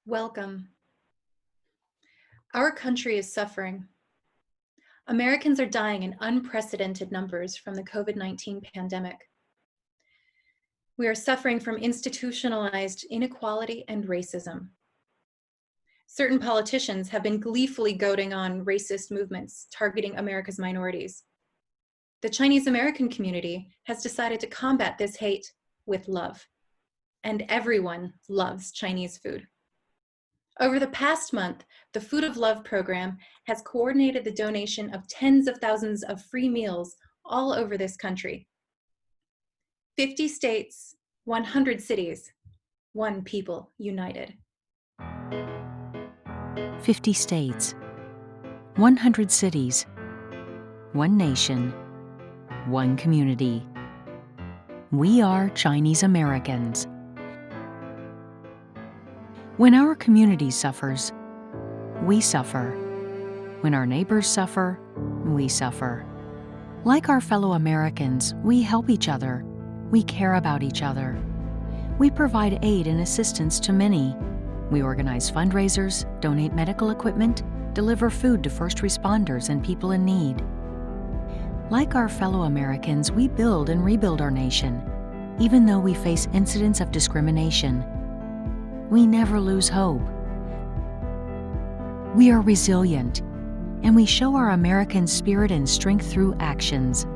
Welcome. Our country is suffering. Americans are dying in unprecedented numbers from the COVID-19 pandemic. We are suffering from institutionalized inequality and racism. Certain politicians have been gleefully goading on racist movements targeting America's minorities. The Chinese American community has decided to combat this hate with love, and everyone loves Chinese food. Over the past month, the Food of Love program has coordinated the donation of tens of thousands of free meals all over this country. 50 states, 100 cities, one people united. 50 states, 100 cities, one nation, one community. We are Chinese Americans. When our community suffers, we suffer. When our neighbors suffer, we suffer. Like our fellow Americans, we help each other. We care about each other. We provide aid and assistance to many. We organize fundraisers, donate medical equipment, deliver food to first responders and people in need. Like our fellow Americans, we build and rebuild our nation, even though we face incidents of discrimination. We never lose hope. We are resilient, and we show our American spirit and strength through actions.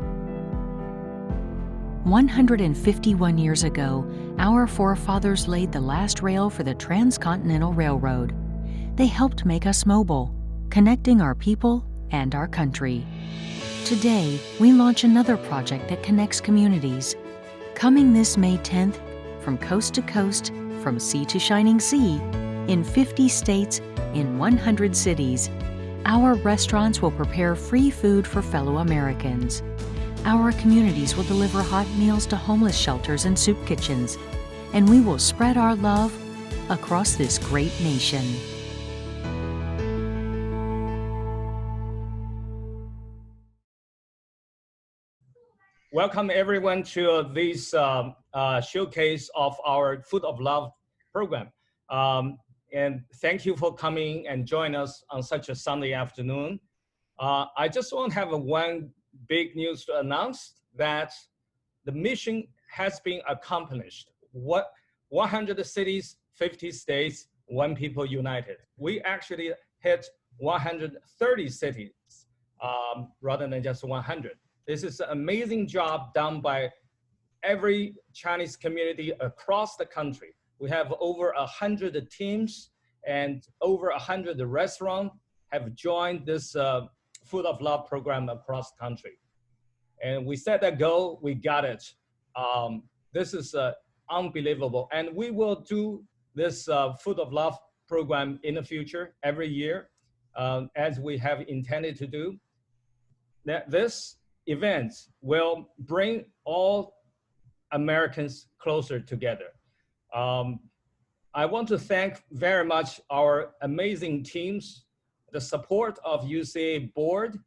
151 years ago, our forefathers laid the last rail for the Transcontinental Railroad. They helped make us mobile, connecting our people and our country. Today, we launch another project that connects communities. Coming this May 10th, from coast to coast, from sea to shining sea, in 50 states, in 100 cities, our restaurants will prepare free food for fellow Americans. Our communities will deliver hot meals to homeless shelters and soup kitchens, and we will spread our love across this great nation. Welcome everyone to this showcase of our Food of Love program. And thank you for coming and joining us on such a Sunday afternoon. I just want to have one big news to announce that the mission has been accomplished. 100 cities, 50 states, one people united. We actually hit 130 cities rather than just 100. This is an amazing job done by every Chinese community across the country. We have over 100 teams and over 100 restaurants have joined this Food of Love program across the country. And we set that goal, we got it. This is unbelievable. And we will do this Food of Love program in the future, every year, as we have intended to do. This event will bring all Americans closer together. I want to thank very much our amazing teams, the support of UCA board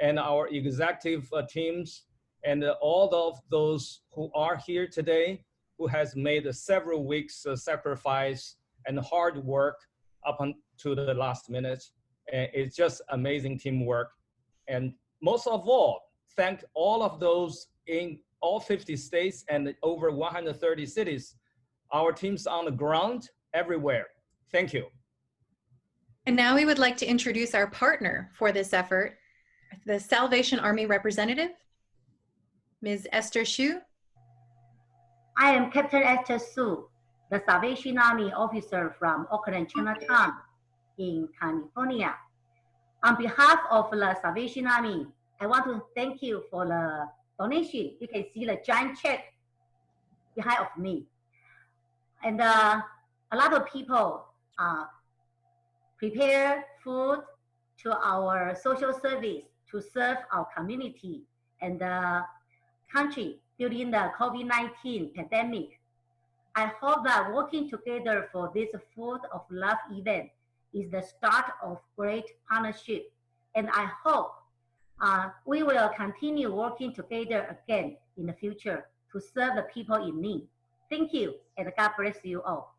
and our executive teams, and all of those who are here today, who has made several weeks sacrifice and hard work up until the last minute. It's just amazing teamwork. And most of all, thank all of those in all 50 states and over 130 cities, our teams on the ground everywhere. Thank you. And now we would like to introduce our partner for this effort, the Salvation Army representative, Ms. Esther Xu. I am Captain Esther Xu, the Salvation Army officer from Oakland, Chinatown in California. On behalf of the Salvation Army, I want to thank you for the donation. You can see the giant check behind of me. And a lot of people prepare food to our social service to serve our community and the country during the COVID-19 pandemic. I hope that working together for this Food of Love event is the start of great partnership. And I hope we will continue working together again in the future to serve the people in need. Thank you, and God bless you all.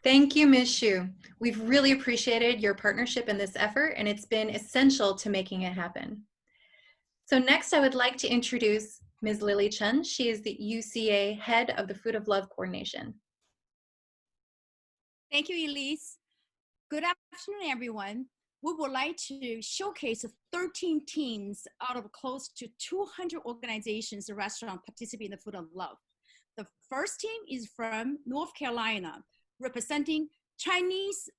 Thank you, Ms. Xu. We've really appreciated your partnership in this effort, and it's been essential to making it happen. So next, I would like to introduce Ms. Lily Chen. She is the UCA Head of the Food of Love Coordination. Thank you, Elise. Good afternoon, everyone. We would like to showcase 13 teams out of close to 200 organizations and restaurants participating in the Food of Love. The first team is from North Carolina, representing Chinese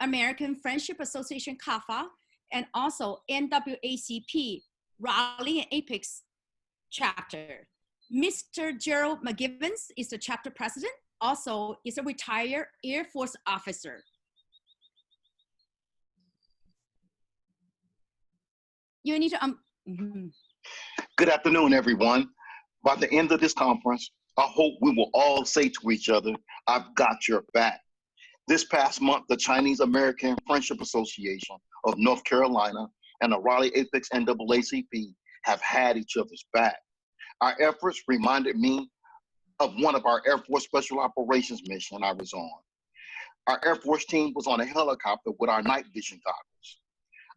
American Friendship Association, CAFA, and also NAACP, Raleigh and Apex chapter. Mr. Gerald McGivens is the chapter president, also is a retired Air Force officer. You need to, Good afternoon, everyone. By the end of this conference, I hope we will all say to each other, I've got your back. This past month, the Chinese American Friendship Association of North Carolina and the Raleigh Apex NAACP have had each other's back. Our efforts reminded me of one of our Air Force Special Operations mission I was on. Our Air Force team was on a helicopter with our night vision goggles.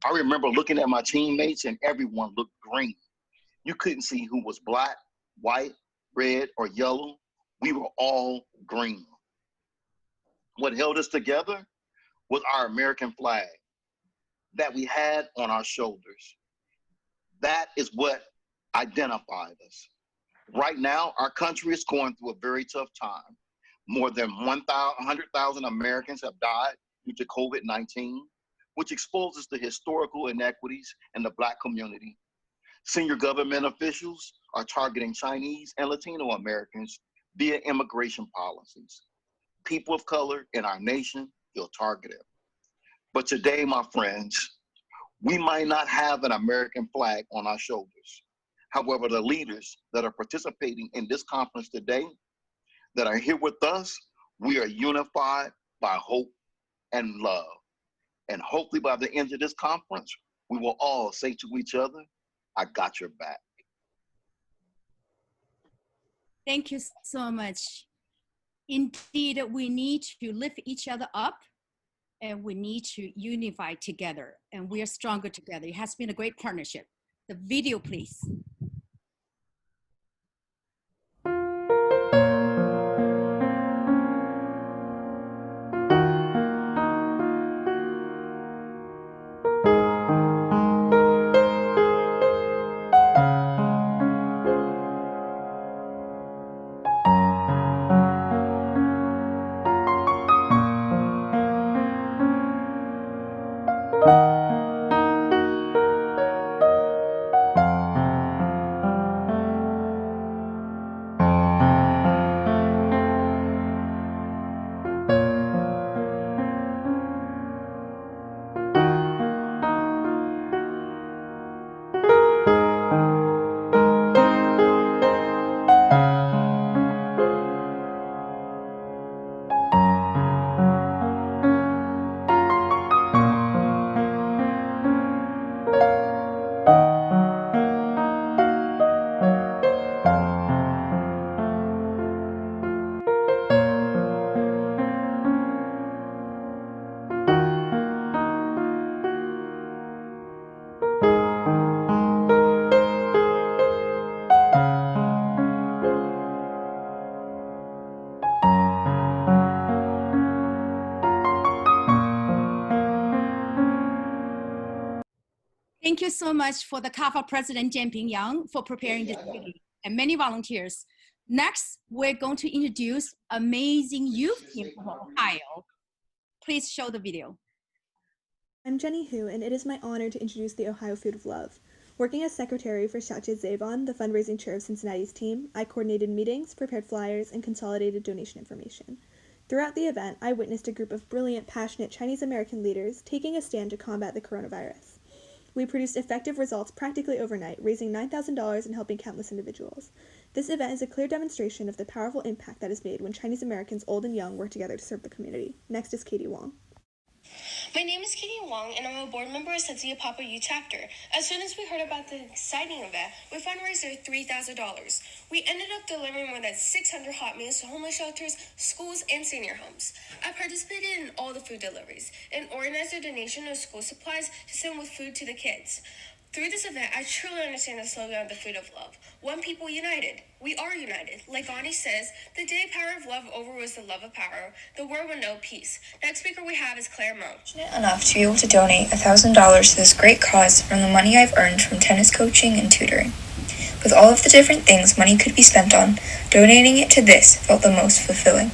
I remember looking at my teammates and everyone looked green. You couldn't see who was black, white, red, or yellow. We were all green. What held us together was our American flag that we had on our shoulders. That is what identified us. Right now, our country is going through a very tough time. More than 100,000 Americans have died due to COVID-19, which exposes the historical inequities in the Black community. Senior government officials are targeting Chinese and Latino Americans via immigration policies. People of color in our nation feel targeted. But today, my friends, we might not have an American flag on our shoulders. However, the leaders that are participating in this conference today, that are here with us, we are unified by hope and love. And hopefully by the end of this conference, we will all say to each other, I got your back. thank you so much. Indeed, we need to lift each other up and we need to unify together, and we are stronger together. It has been a great partnership. The video, please. Thank you so much for the CAFA President Jianping Yang for preparing this video, and many volunteers. Next, we're going to introduce amazing youth team from Ohio. Please show the video. I'm Jenny Hu, and it is my honor to introduce the Ohio Food of Love. Working as secretary for Xiaojie Zavon, the fundraising chair of Cincinnati's team, I coordinated meetings, prepared flyers, and consolidated donation information. Throughout the event, I witnessed a group of brilliant, passionate Chinese American leaders taking a stand to combat the coronavirus. We produced effective results practically overnight, raising $9,000 and helping countless individuals. This event is a clear demonstration of the powerful impact that is made when Chinese Americans old and young work together to serve the community. Next is Katie Wong. My name is Katie Wong, and I'm a board member of Satsia Papa Youth Chapter. As soon as we heard about the exciting event, we fundraised $3,000. We ended up delivering more than 600 hot meals to homeless shelters, schools, and senior homes. I participated in all the food deliveries and organized a donation of school supplies to send with food to the kids. Through this event, I truly understand the slogan of the Food of Love. One people united. We are united. Like Gandhi says, the day power of love overrules the love of power, the world will know peace. Next speaker we have is Claire Mo. Fortunate enough to be able to donate $1,000 to this great cause from the money I've earned from tennis coaching and tutoring. With all of the different things money could be spent on, donating it to this felt the most fulfilling.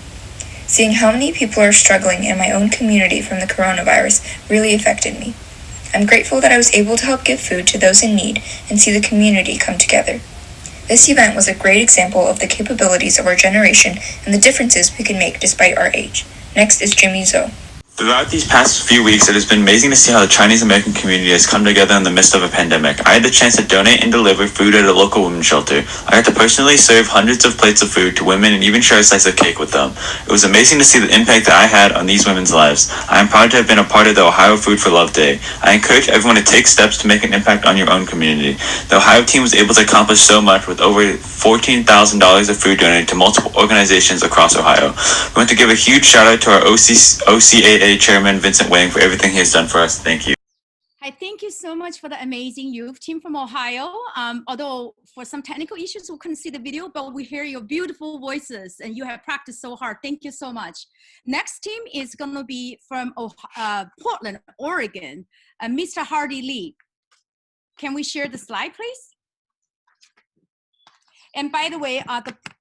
Seeing how many people are struggling in my own community from the coronavirus really affected me. I'm grateful that I was able to help give food to those in need and see the community come together. This event was a great example of the capabilities of our generation and the differences we can make despite our age. Next is Jimmy Zhou. Throughout these past few weeks, it has been amazing to see how the Chinese American community has come together in the midst of a pandemic. I had the chance to donate and deliver food at a local women's shelter. I got to personally serve hundreds of plates of food to women and even share a slice of cake with them. It was amazing to see the impact that I had on these women's lives. I am proud to have been a part of the Ohio Food for Love Day. I encourage everyone to take steps to make an impact on your own community. The Ohio team was able to accomplish so much with over $14,000 of food donated to multiple organizations across Ohio. We want to give a huge shout out to our OCAA Chairman Vincent Wang for everything he has done for us. Thank you. Hi, thank you so much for the amazing youth team from Ohio. Although for some technical issues, we couldn't see the video, but we hear your beautiful voices and you have practiced so hard. Thank you so much. Next team is gonna be from Portland, Oregon, Mr. Hardy Lee. Can we share the slide, please? And by the way,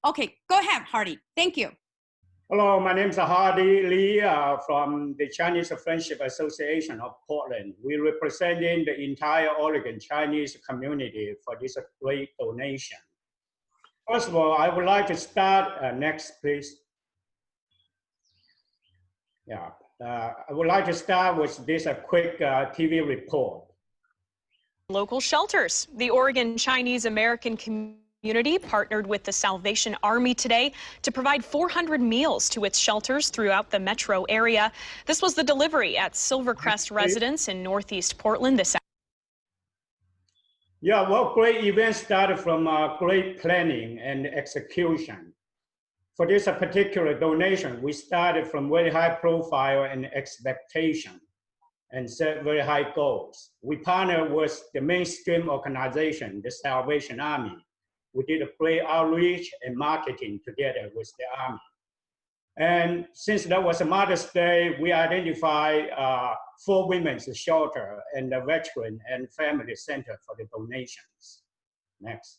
okay, go ahead, Hardy. Thank you. Hello, my name is Hardy Lee from the Chinese Friendship Association of Portland. We representing the entire Oregon Chinese community for this great donation. First of all, I would like to start, next please. Yeah, I would like to start with this quick TV report. Local shelters. The Oregon Chinese American community partnered with the Salvation Army today to provide 400 meals to its shelters throughout the metro area. This was the delivery at Silvercrest Residence in Northeast Portland this afternoon. Yeah, well, great event started from great planning and execution. For this particular donation, we started from very high profile and expectation and set very high goals. We partnered with the mainstream organization, the Salvation Army. We did a great outreach and marketing together with the Army. And since that was a Mother's Day, we identified 4 women's shelter and the veteran and family center for the donations. Next.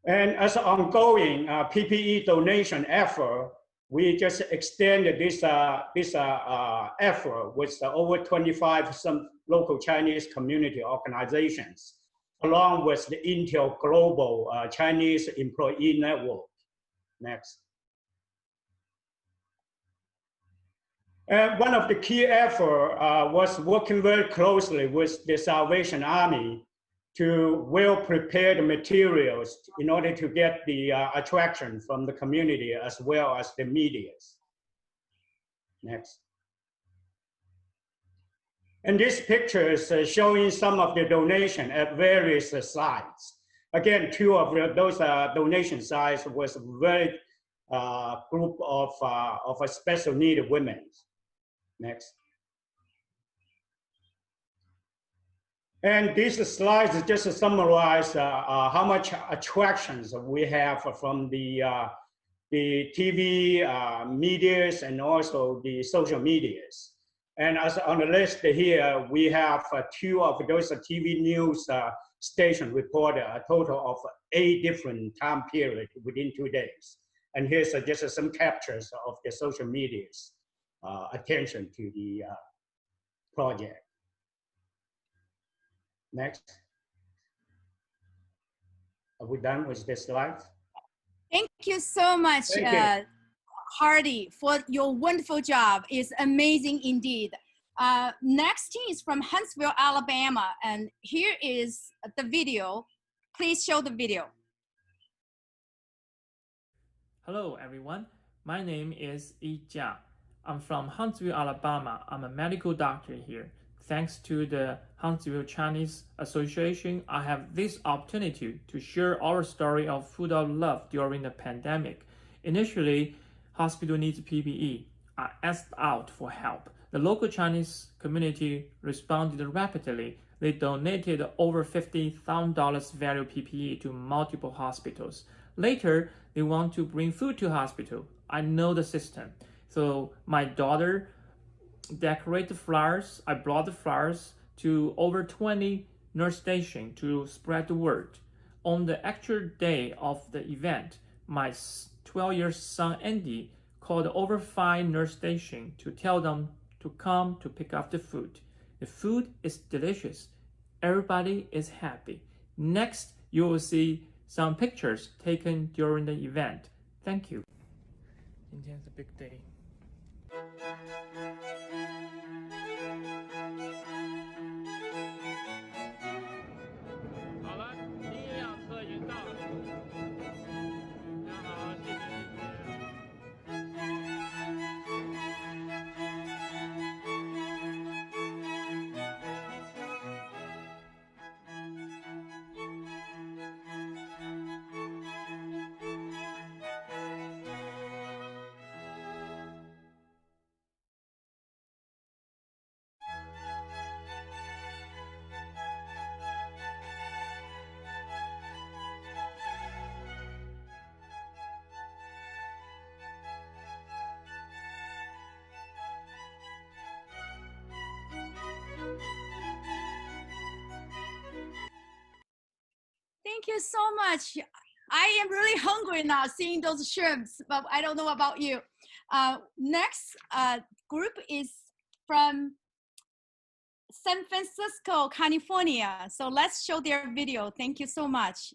And as an ongoing PPE donation effort, we just extended this effort with over 25 some local Chinese community organizations, along with the Intel Global Chinese Employee Network. Next. And one of the key efforts was working very closely with the Salvation Army to well-prepared materials in order to get the attraction from the community as well as the media. Next. And this picture is showing some of the donation at various sites. Again, 2 of those donation sites was a very group of a special needed women. Next. And these slides just summarize how much attractions we have from the TV medias and also the social medias. And as on the list here, we have 2 of those TV news station reported a total of 8 different time periods within 2 days. And here's just some captures of the social media's attention to the project. Next. Are we done with this slide? Thank you so much, Hardy, for your wonderful job. It's amazing indeed. Next team is from Huntsville, Alabama, and here is the video. Please show the video. Hello everyone, My name is Yi Jia. I'm from Huntsville, Alabama. I'm a medical doctor here. Thanks to the Huntsville Chinese Association, I have this opportunity to share our story of food of love during the pandemic. Initially, hospital needs PPE. I asked out for help. The local Chinese community responded rapidly. They donated over $50,000 value PPE to multiple hospitals. Later, they want to bring food to hospital. I know the system. So my daughter decorated flowers. I brought the flowers to over 20 nurse stations to spread the word. On the actual day of the event, my 12-year son Andy called over 5 nurse stations to tell them to come to pick up the food. The food is delicious. Everybody is happy. Next, you will see some pictures taken during the event. Thank you. 今天是 big day. Thank you so much. I am really hungry now seeing those shrimps, but I don't know about you. Next group is from San Francisco, California. So let's show their video. Thank you so much.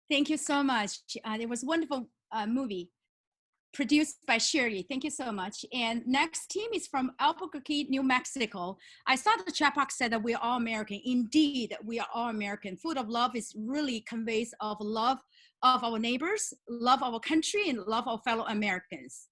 Thank you so much. It was a wonderful movie produced by Shirley. Thank you so much. And next team is from Albuquerque, New Mexico. I saw the chat box said that we are all American. Indeed, we are all American. Food of love is really conveys of love of our neighbors, love of our country, and love of fellow Americans.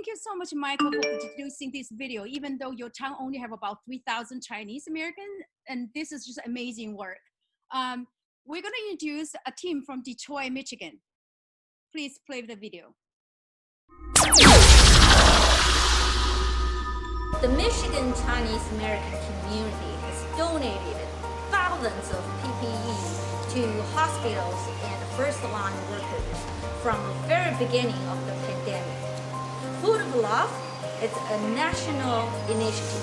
thank you so much, Michael, for producing this video, even though your town only have about 3,000 Chinese Americans, and this is just amazing work. We're gonna introduce a team from Detroit, Michigan. Please play the video. The Michigan Chinese American community has donated thousands of PPE to hospitals and first-line workers from the very beginning of the pandemic. Food of Love is a national initiative.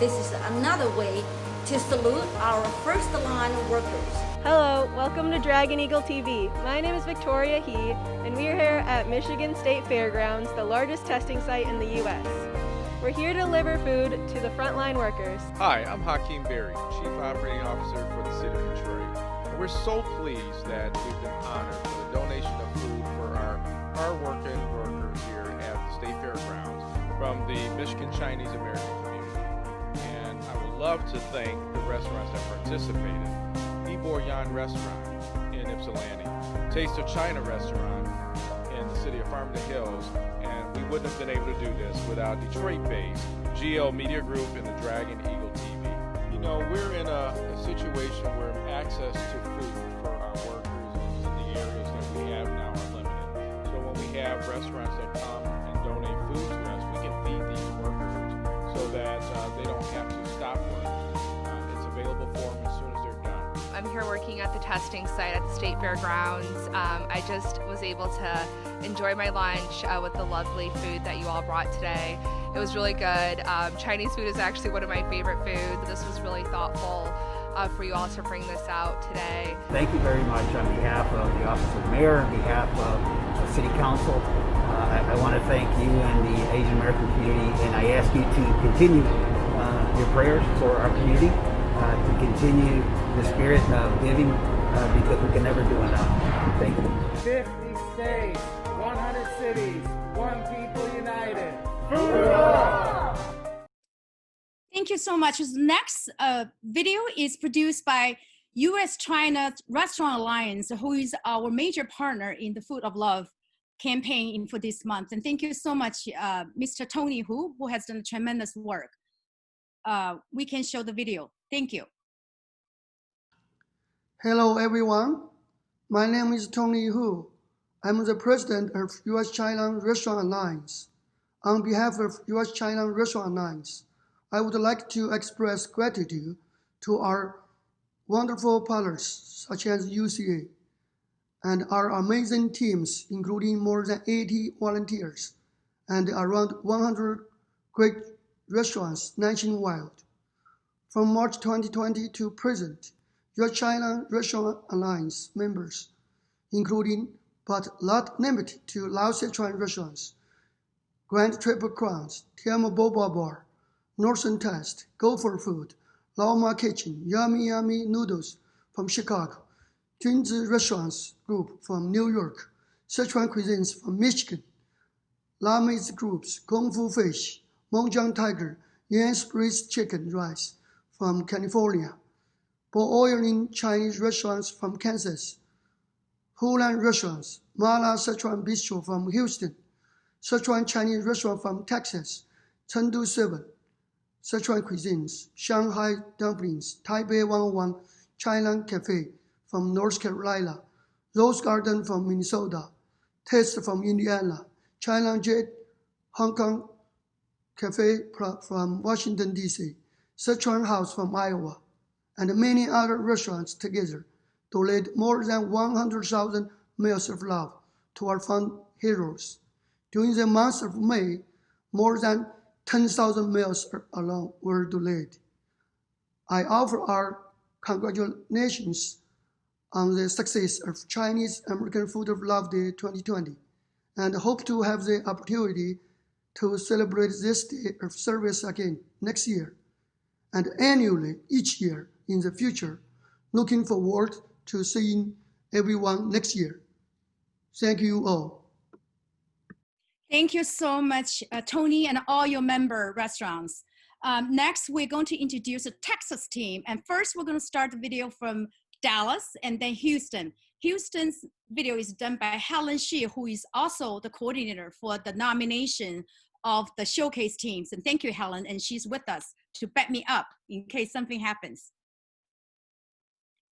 This is another way to salute our first-line workers. Hello, welcome to Dragon Eagle TV. My name is Victoria He, and we are here at Michigan State Fairgrounds, the largest testing site in the U.S. We're here to deliver food to the frontline workers. Hi, I'm Hakeem Berry, Chief Operating Officer for the City of Detroit. And we're so pleased that we've been honored for the donation of food for our hard-working workers here at the State Fairgrounds from the Michigan Chinese American community. And I would love to thank the restaurants that participated. Yan Restaurant in Ypsilanti, Taste of China Restaurant in the city of Farmington Hills, and we wouldn't have been able to do this without Detroit-based GL Media Group and the Dragon Eagle TV. You know, we're in a situation where access to food for our workers in the areas that we have now are limited. So when we have restaurants that come and donate food to us, we can feed these workers so that they don't have to stop work. It's available for them as soon as they're done. I'm here working at the testing site at the State Fairgrounds. I just was able to enjoy my lunch with the lovely food that you all brought today. It was really good. Chinese food is actually one of my favorite foods. This was really thoughtful for you all to bring this out today. Thank you very much on behalf of the Office of the Mayor, on behalf of the City Council. I want to thank you and the Asian American community, and I ask you to continue your prayers for our community, to continue the spirit of giving, because we can never do enough. Thank you. 50 states, 100 cities, one people united. Food of Love! Thank you so much. This next video is produced by U.S.-China Restaurant Alliance, who is our major partner in the Food of Love campaign for this month. And thank you so much, Mr. Tony Hu, who has done tremendous work. We can show the video. Thank you. Hello, everyone. My name is Tony Hu. I'm the president of U.S.-China Restaurant Alliance. On behalf of U.S.-China Restaurant Alliance, I would like to express gratitude to our wonderful partners, such as UCA, and our amazing teams, including more than 80 volunteers and around 100 great restaurants nationwide. From March 2020 to present, U.S.-China Restaurant Alliance members, including but not limited to Lao Sichuan restaurants, Grand Triple Crowns, Tiamo Boba Bar, Northern Test, Gopher Food, Lao Ma Kitchen, Yummy Yummy Noodles from Chicago, Junzi Restaurants Group from New York, Sichuan Cuisines from Michigan, La Mei's Groups, Kung Fu Fish, Mengjiang Tiger, Yuan's Braised Chicken Rice from California, Bo-Oiling Chinese Restaurants from Kansas, Hulan Restaurants, Mala Sichuan Bistro from Houston, Sichuan Chinese Restaurant from Texas, Chengdu 7, Sichuan Cuisines, Shanghai Dumplings, Taipei 101 China Cafe from North Carolina, Rose Garden from Minnesota, Taste from Indiana, China Jet Hong Kong Cafe from Washington, D.C., Sichuan House from Iowa, and many other restaurants together donate more than 100,000 meals of love to our fund heroes. During the month of May, more than 10,000 meals alone were donated. I offer our congratulations on the success of Chinese American Food of Love Day 2020, and hope to have the opportunity to celebrate this day of service again next year, and annually each year in the future. Looking forward to seeing everyone next year. Thank you all. Thank you so much, Tony, and all your member restaurants. Next, we're going to introduce a Texas team. And first, we're going to start the video from Dallas and then Houston. Houston's video is done by Helen Shi, who is also the coordinator for the nomination of the showcase teams. And thank you, Helen. And she's with us to back me up in case something happens.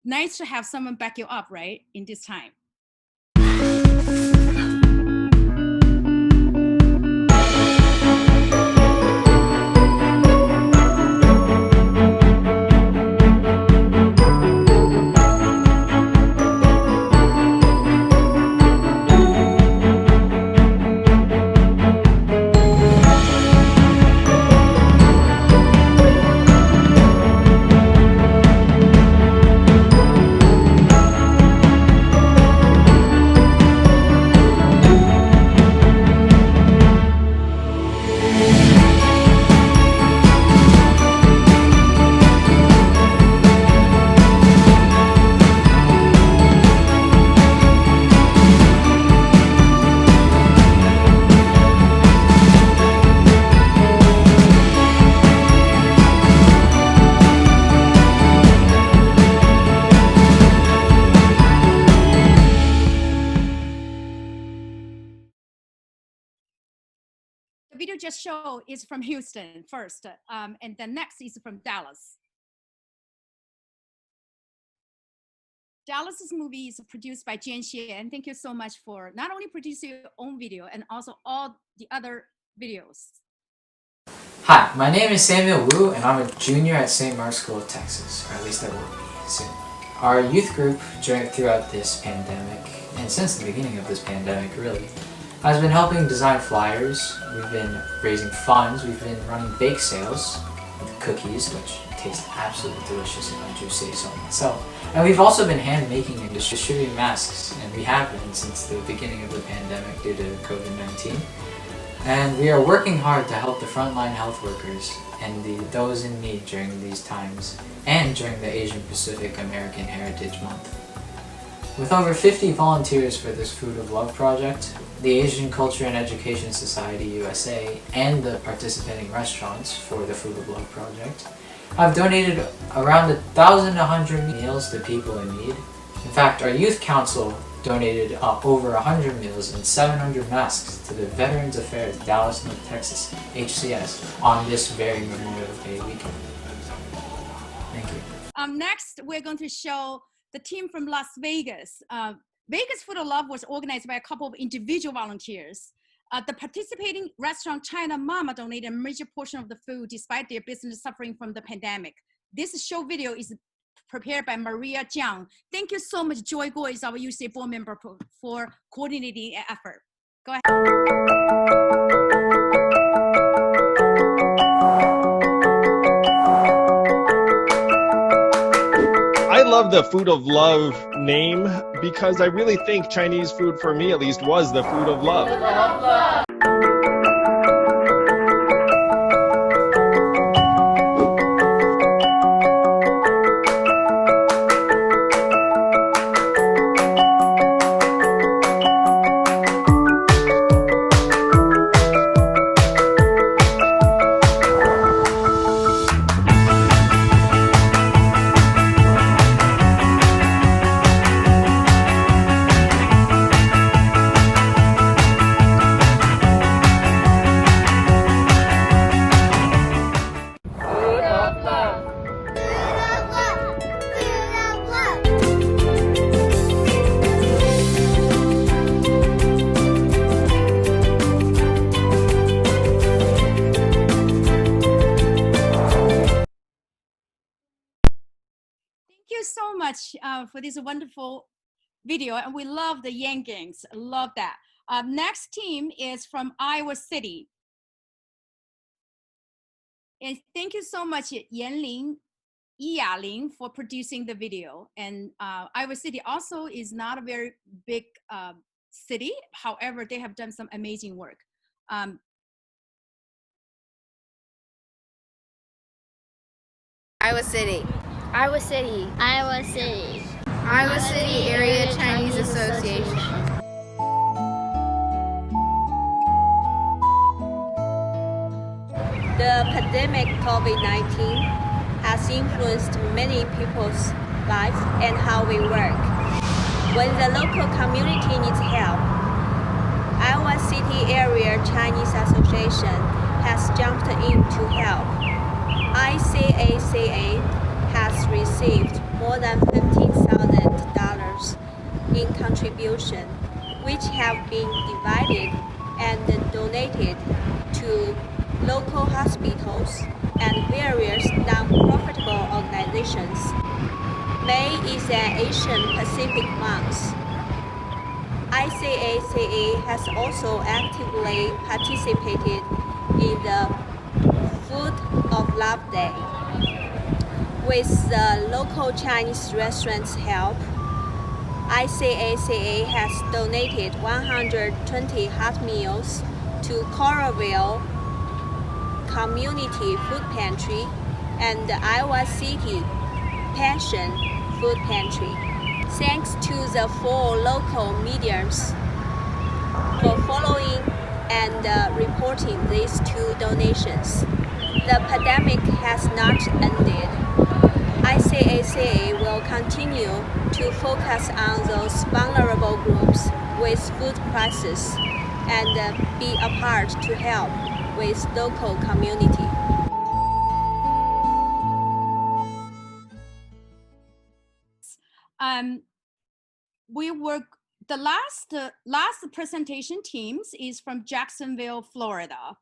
Nice to have someone back you up, right, in this time. The video just showed is from Houston first, and the next is from Dallas. Dallas's movie is produced by Jian Xie, and thank you so much for not only producing your own video and also all the other videos. Hi, my name is Samuel Wu, and I'm a junior at St. Mark's School of Texas, or at least I will be soon. Our youth group throughout this pandemic, and since the beginning of this pandemic really, has been helping design flyers. We've been raising funds. We've been running bake sales with cookies, which taste absolutely delicious if I do say so myself. And we've also been hand making and distributing masks, and we have been since the beginning of the pandemic due to COVID-19. And we are working hard to help the frontline health workers and those in need during these times and during the Asian Pacific American Heritage Month. With over 50 volunteers for this Food of Love project, the Asian Culture and Education Society USA and the participating restaurants for the Food of Love project have donated around 1,100 meals to people in need. In fact, our Youth Council donated over 100 meals and 700 masks to the Veterans Affairs Dallas, North Texas, HCS, on this very Memorial Day weekend. Thank you. Next, we're going to show the team from Las Vegas. Vegas Food of Love was organized by a couple of individual volunteers. The participating restaurant China Mama donated a major portion of the food despite their business suffering from the pandemic. This show video is prepared by Maria Jiang. Thank you so much. Joy Guo is our UCA board member for coordinating the effort. Go ahead. I love the Food of Love name because I really think Chinese food, for me at least, was the food of love. So much for this wonderful video, and we love the Yang Gangs. Love that. Next team is from Iowa City, and thank you so much, Yanling, Yaling, for producing the video. And Iowa City also is not a very big city. However, they have done some amazing work. Iowa City. Iowa City. Iowa City. Iowa City Area Chinese Association. The pandemic COVID-19 has influenced many people's lives and how we work. When the local community needs help, Iowa City City Area Chinese Association has jumped in to help. ICACA has received more than $15,000 in contribution, which have been divided and donated to local hospitals and various non-profitable organizations. May is an Asian Pacific month. ICACA has also actively participated in the Food of Love Day. With the local Chinese restaurants' help, ICACA has donated 120 hot meals to Coralville Community Food Pantry and the Iowa City Pension Food Pantry. Thanks to the 4 local mediums for following and reporting these 2 donations. The pandemic has not ended. ICACA will continue to focus on those vulnerable groups with food crisis and be a part to help with local community. The last presentation teams is from Jacksonville, Florida.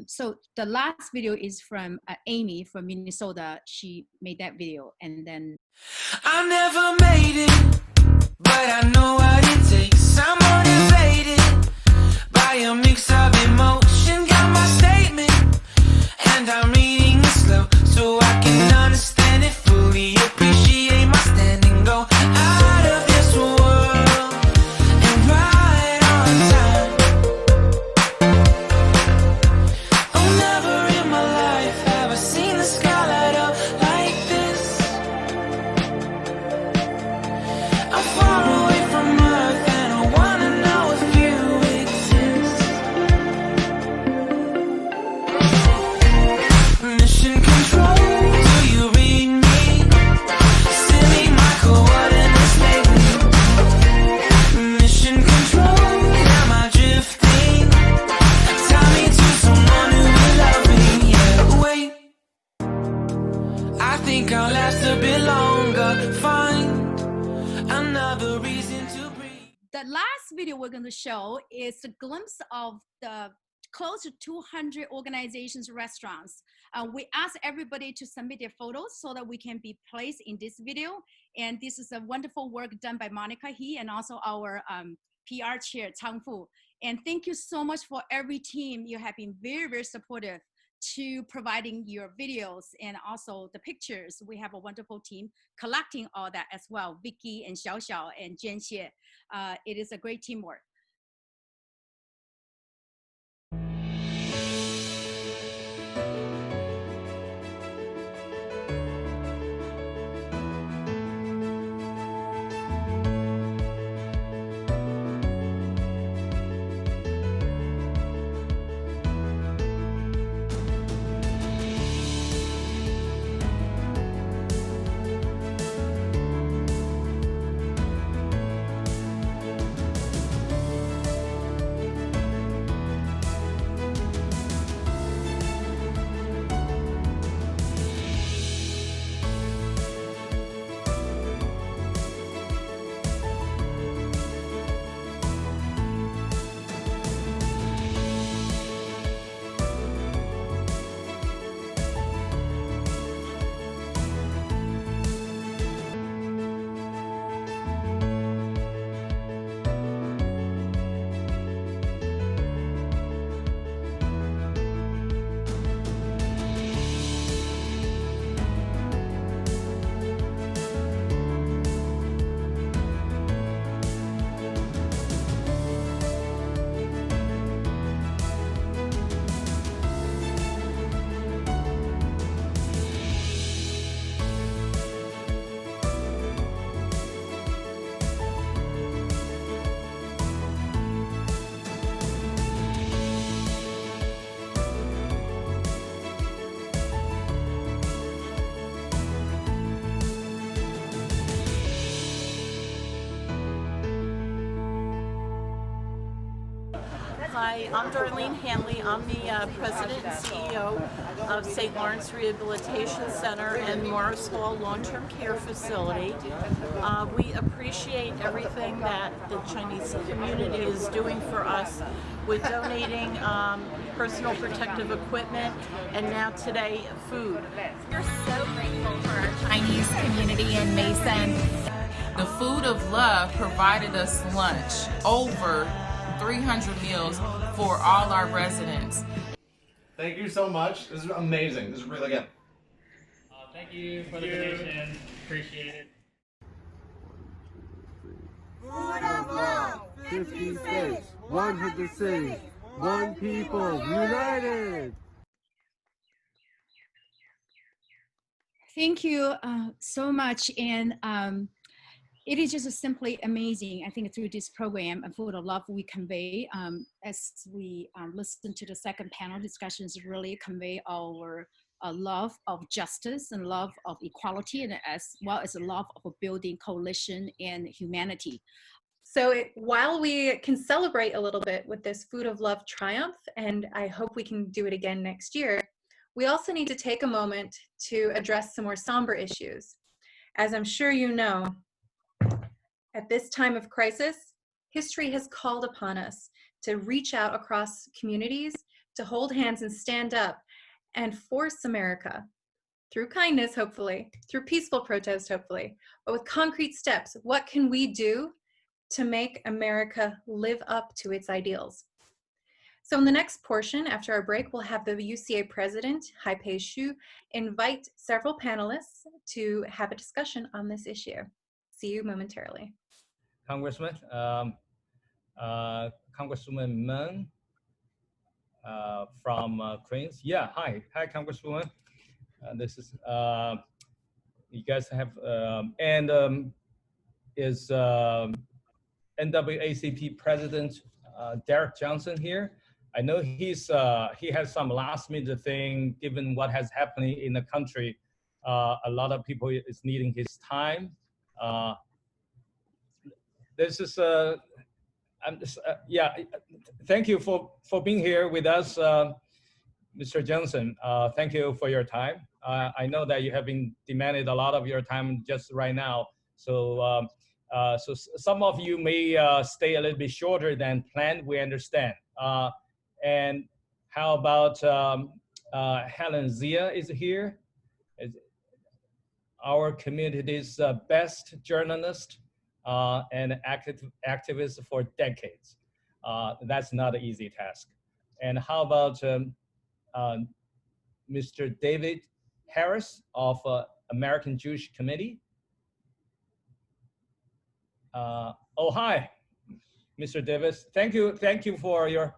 So the last video is from Amy from Minnesota. She made that video, and then I never made it, but I know what it takes. I'm motivated by a mix of emotion. Got my statement, and I'm reading it slow so I can understand it fully. Appreciate my standing, go out of this world and right on time. Oh, never in my life have I seen the sky light up like this. I'm far away from Earth and I wanna know if you exist. Mission control, do you read me? Send me my coordinates, baby. Mission control, am I drifting? Tie me to someone who will love me, yeah, wait. I think I'll last a bit longer, find another reason to breathe. the last video we're going to show is a glimpse of the close to 200 organizations, restaurants. We asked everybody to submit their photos so that we can be placed in this video. And this is a wonderful work done by Monica He and also our PR chair, Chang Fu. And thank you so much for every team. You have been very, very supportive to providing your videos and also the pictures. We have a wonderful team collecting all that as well. Vicky and Xiao Xiao and Jian Xie. It is a great teamwork. Hi, I'm Darlene Hanley. I'm the President and CEO of St. Lawrence Rehabilitation Center and Morris Hall Long-Term Care Facility. We appreciate everything that the Chinese community is doing for us with donating personal protective equipment and now today food. We're so grateful for our Chinese community in Mason. The Food of Love provided us lunch, over 300 meals for all our residents. Thank you so much. This is amazing. This is really good. Thank you for the donation. Appreciate it. Food of Love, 50 states, 100 cities, one people, united. Thank you so much. And it is just simply amazing. I think through this program, Food of Love, we convey, as we listen to the second panel discussions, really convey our love of justice and love of equality, and as well as a love of building coalition and humanity. So while we can celebrate a little bit with this Food of Love triumph, and I hope we can do it again next year, we also need to take a moment to address some more somber issues. As I'm sure you know, at this time of crisis, history has called upon us to reach out across communities, to hold hands and stand up and force America, through kindness, hopefully, through peaceful protest, hopefully, but with concrete steps. What can we do to make America live up to its ideals? So in the next portion, after our break, we'll have the UCA president, Haipei Xu, invite several panelists to have a discussion on this issue. See you momentarily. Congressman, Congresswoman Meng from Queens. Yeah, hi, Congresswoman. This is you guys have is NAACP President Derek Johnson here. I know he has some last minute thing given what has happening in the country. A lot of people is needing his time. This is yeah. Thank you for being here with us, Mr. Johnson. Thank you for your time. I know that you have been demanded a lot of your time just right now. So so some of you may stay a little bit shorter than planned. We understand. And how about Helen Zia is here? Our community's best journalist and activist for decades. That's not an easy task. And how about Mr. David Harris of American Jewish Committee? Oh, hi, Mr. Davis. Thank you for your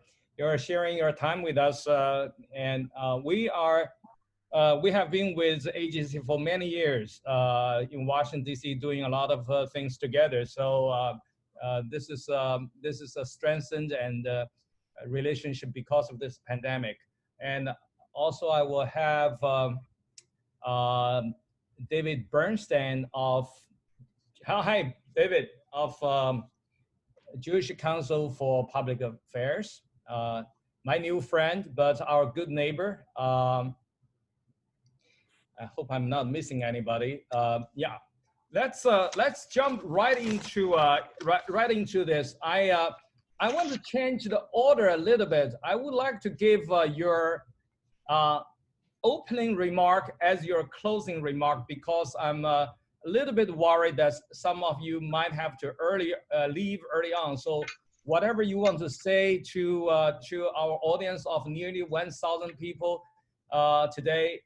sharing your time with us. And we have been with the agency for many years in Washington, D.C., doing a lot of things together. So this is a strengthened and relationship because of this pandemic. And also, I will have David Bernstein of hi, David of Jewish Council for Public Affairs. My new friend, but our good neighbor. I hope I'm not missing anybody. Yeah, let's jump right into this. I want to change the order a little bit. I would like to give your opening remark as your closing remark, because I'm a little bit worried that some of you might have to leave early on. So whatever you want to say to our audience of nearly 1,000 people today,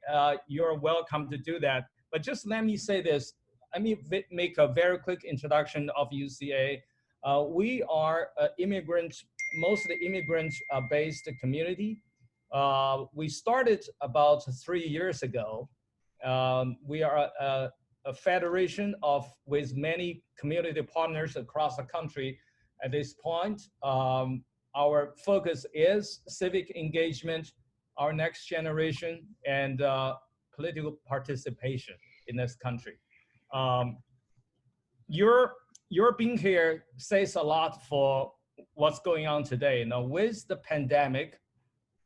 you're welcome to do that. But just let me say this. Let me make a very quick introduction of UCA. We are mostly immigrant-based community. We started about 3 years ago. We are a federation with many community partners across the country. At this point, our focus is civic engagement, our next generation, and political participation in this country. Your being here says a lot for what's going on today. Now, with the pandemic,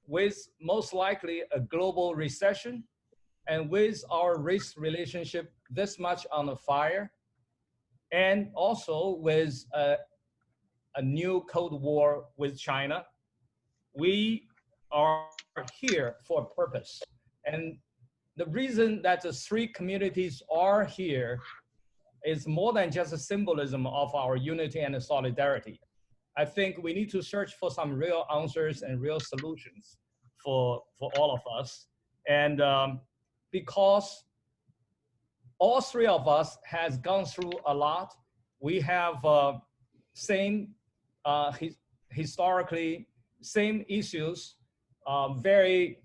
with most likely a global recession, and with our race relationship this much on the fire, and also with a new Cold War with China, we are here for a purpose. And the reason that the three communities are here is more than just a symbolism of our unity and solidarity. I think we need to search for some real answers and real solutions for all of us. And because all three of us has gone through a lot, we have same historically same issues, very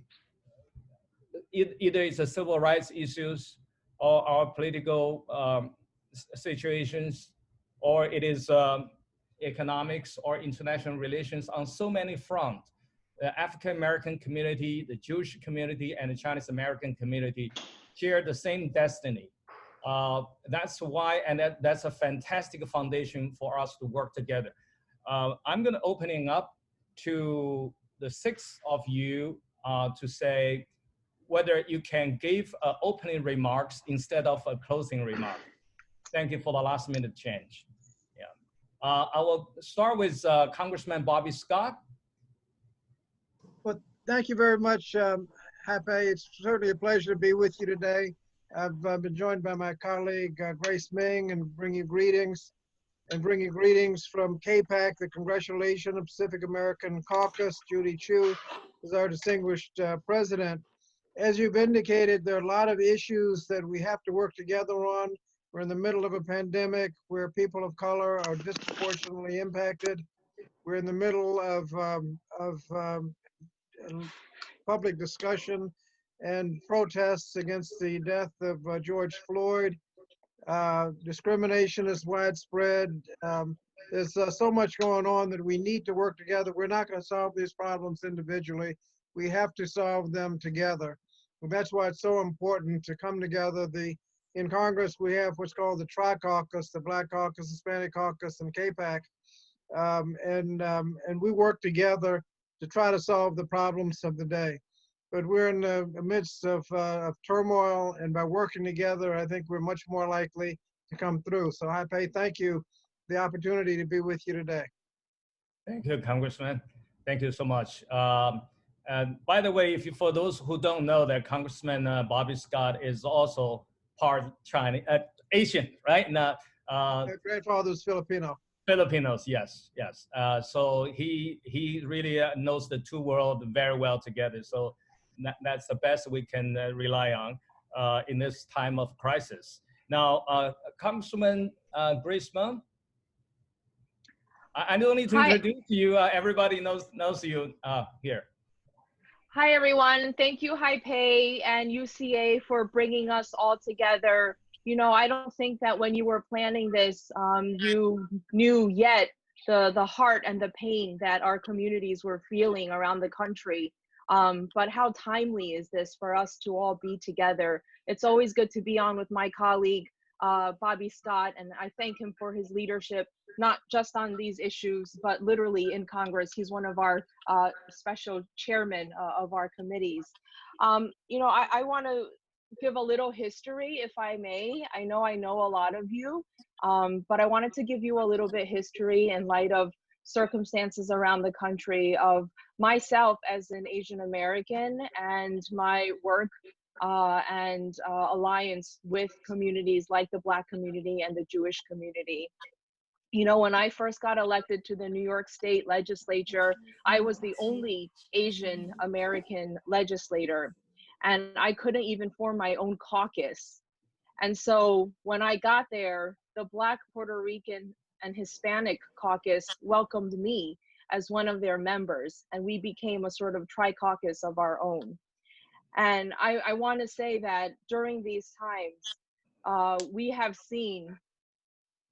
either it's a civil rights issues or our political situations, or it is economics or international relations on so many fronts. The African American community, the Jewish community, and the Chinese American community share the same destiny. That's why, and that's a fantastic foundation for us to work together. I'm going to opening up to the six of you to say whether you can give opening remarks instead of a closing remark. Thank you for the last minute change. Yeah, I will start with Congressman Bobby Scott. Well, thank you very much, Hape. It's certainly a pleasure to be with you today. I've been joined by my colleague, Grace Ming, and bring you greetings from CAPAC, the Congressional Asian and Pacific American Caucus. Judy Chu is our distinguished president. As you've indicated, there are a lot of issues that we have to work together on. We're in the middle of a pandemic where people of color are disproportionately impacted. We're in the middle of public discussion and protests against the death of George Floyd. Discrimination is widespread. There's so much going on that we need to work together. We're not going to solve these problems individually. We have to solve them together. And that's why it's so important to come together. In Congress, we have what's called the Tri-Caucus, the Black Caucus, Hispanic Caucus, and CAPAC. And we work together to try to solve the problems of the day. But we're in the midst of turmoil, and by working together, I think we're much more likely to come through. So Hape, thank you for the opportunity to be with you today. Thank you, Congressman. Thank you so much. And by the way, for those who don't know, that Congressman Bobby Scott is also part Chinese, Asian, right? Now, my grandfather's Filipino. Filipinos, yes, yes. So he really knows the two worlds very well together. So that's the best we can rely on in this time of crisis. Now, Congressman Grace Meng, I don't need to introduce you. Everybody knows you here. Hi, everyone. Thank you, Hape and UCA, for bringing us all together. You know, I don't think that when you were planning this, you knew yet the heart and the pain that our communities were feeling around the country. But how timely is this for us to all be together? It's always good to be on with my colleague, Bobby Scott, and I thank him for his leadership, not just on these issues, but literally in Congress. He's one of our special chairmen of our committees. You know, I want to give a little history, if I may. I know a lot of you, but I wanted to give you a little bit history in light of circumstances around the country of myself as an Asian American and my work and alliance with communities like the Black community and the Jewish community. You know, when I first got elected to the New York State legislature, I was the only Asian American legislator, and I couldn't even form my own caucus. And so when I got there, the Black, Puerto Rican, and Hispanic caucus welcomed me as one of their members, and we became a sort of tri-caucus of our own. And I want to say that during these times, we have seen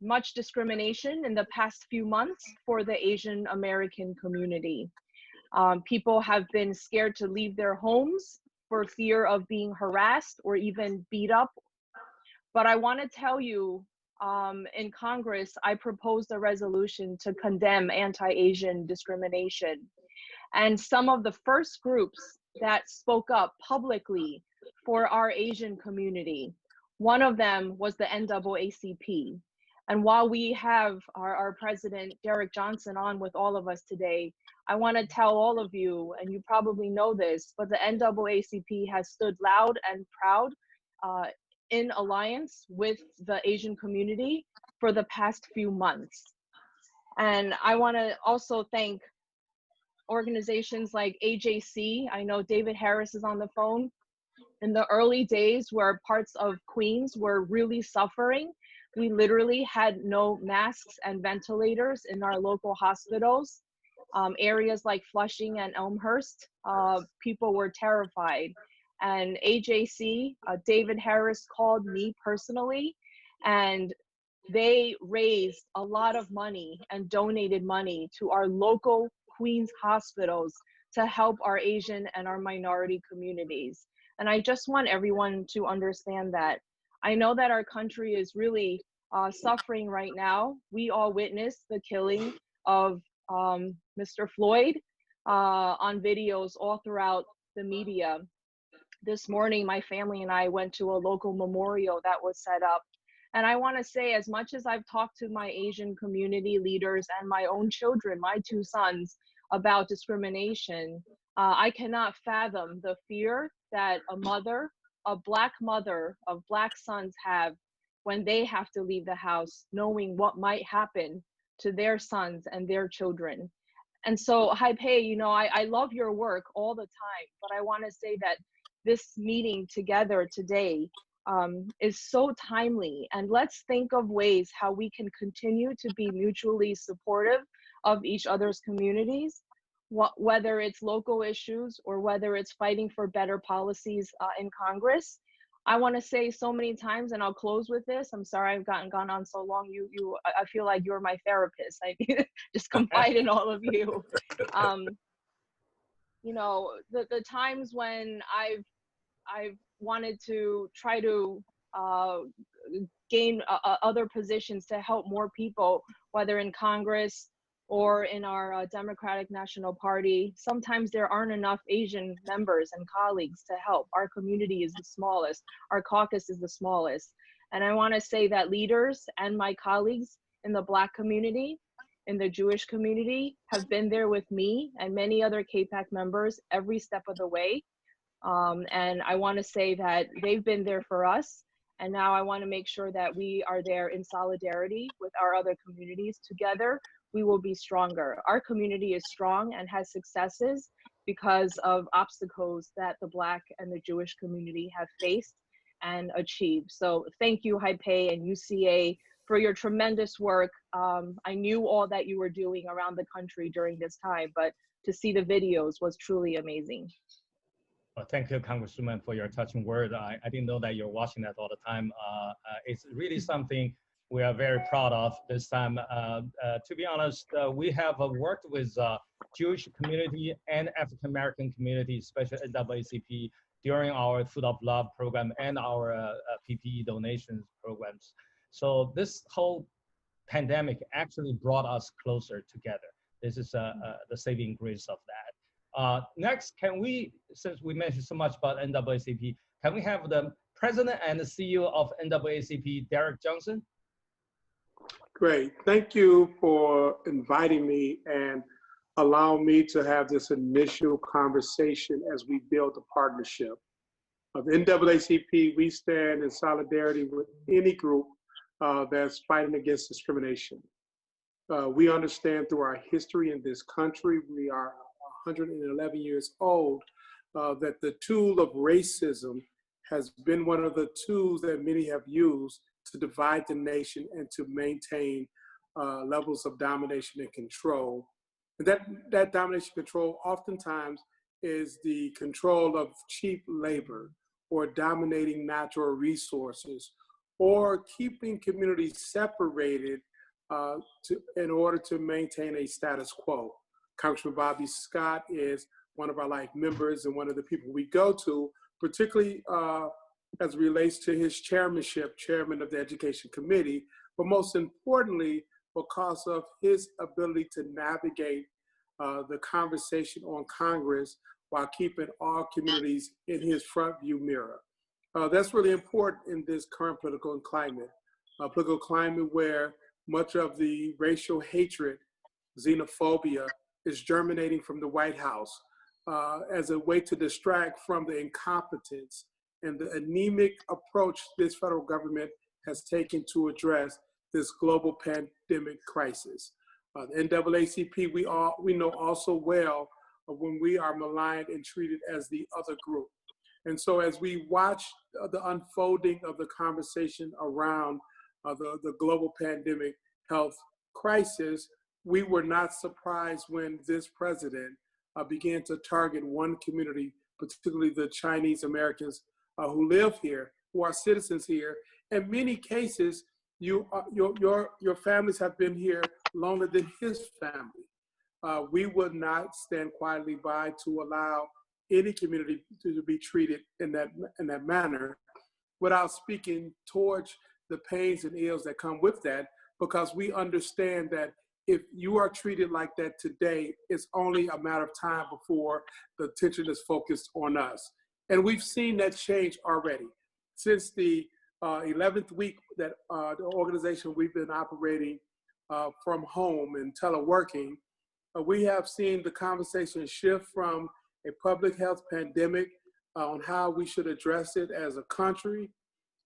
much discrimination in the past few months for the Asian American community. People have been scared to leave their homes for fear of being harassed or even beat up. But I want to tell you, in Congress, I proposed a resolution to condemn anti-Asian discrimination. And some of the first groups that spoke up publicly for our Asian community, one of them was the NAACP. And while we have our president, Derek Johnson, on with all of us today, I want to tell all of you, and you probably know this, but the NAACP has stood loud and proud in alliance with the Asian community for the past few months. And I want to also thank organizations like AJC. I know David Harris is on the phone. In the early days where parts of Queens were really suffering, we literally had no masks and ventilators in our local hospitals. Areas like Flushing and Elmhurst, people were terrified. And AJC, David Harris called me personally, and they raised a lot of money and donated money to our local Queens hospitals to help our Asian and our minority communities. And I just want everyone to understand that. I know that our country is really suffering right now. We all witnessed the killing of Mr. Floyd on videos all throughout the media. This morning, my family and I went to a local memorial that was set up. And I want to say, as much as I've talked to my Asian community leaders and my own children, my two sons, about discrimination, I cannot fathom the fear that a Black mother of Black sons have when they have to leave the house, knowing what might happen to their sons and their children. And so, Hai-Pei, you know, I love your work all the time, but I want to say that this meeting together today is so timely, and let's think of ways how we can continue to be mutually supportive of each other's communities, whether it's local issues or whether it's fighting for better policies in Congress. I want to say so many times, and I'll close with this. I'm sorry I've gone on so long. I feel like you're my therapist. I just confide in all of you. You know, the times when I've wanted to try to gain other positions to help more people, whether in Congress or in our Democratic National Party, sometimes there aren't enough Asian members and colleagues to help. Our community is the smallest. Our caucus is the smallest. And I want to say that leaders and my colleagues in the Black community, in the Jewish community, have been there with me and many other KPAC members every step of the way. And I want to say that they've been there for us. And now I want to make sure that we are there in solidarity with our other communities. Together, we will be stronger. Our community is strong and has successes because of obstacles that the Black and the Jewish community have faced and achieved. So thank you, Hai-Pei and UCA, for your tremendous work. I knew all that you were doing around the country during this time, but to see the videos was truly amazing. Well, thank you, Congresswoman, for your touching word. I didn't know that you're watching that all the time. It's really something we are very proud of this time. To be honest, we have worked with Jewish community and African-American community, especially NAACP, during our Food of Love program and our PPE donations programs. So this whole pandemic actually brought us closer together. This is the saving grace of that. Next, can we, since we mentioned so much about NAACP, can we have the president and the CEO of NAACP, Derek Johnson? Great. Thank you for inviting me and allow me to have this initial conversation as we build a partnership. Of NAACP, we stand in solidarity with any group that's fighting against discrimination. We understand through our history in this country, we are 111 years old, that the tool of racism has been one of the tools that many have used to divide the nation and to maintain levels of domination and control. And that domination control oftentimes is the control of cheap labor or dominating natural resources or keeping communities separated in order to maintain a status quo. Congressman Bobby Scott is one of our like members and one of the people we go to, particularly as it relates to his chairmanship, chairman of the Education Committee, but most importantly, because of his ability to navigate the conversation on Congress while keeping all communities in his front view mirror. That's really important in this current political climate where much of the racial hatred, xenophobia is germinating from the White House as a way to distract from the incompetence and the anemic approach this federal government has taken to address this global pandemic crisis. The NAACP, we know also well when we are maligned and treated as the other group. And so as we watch the unfolding of the conversation around the global pandemic health crisis, we were not surprised when this president began to target one community, particularly the Chinese Americans who live here, who are citizens here. In many cases, your families have been here longer than his family. We would not stand quietly by to allow any community to be treated in that manner without speaking towards the pains and ills that come with that, because we understand that if you are treated like that today, it's only a matter of time before the attention is focused on us. And we've seen that change already. Since the 11th week that the organization we've been operating from home and teleworking, we have seen the conversation shift from a public health pandemic on how we should address it as a country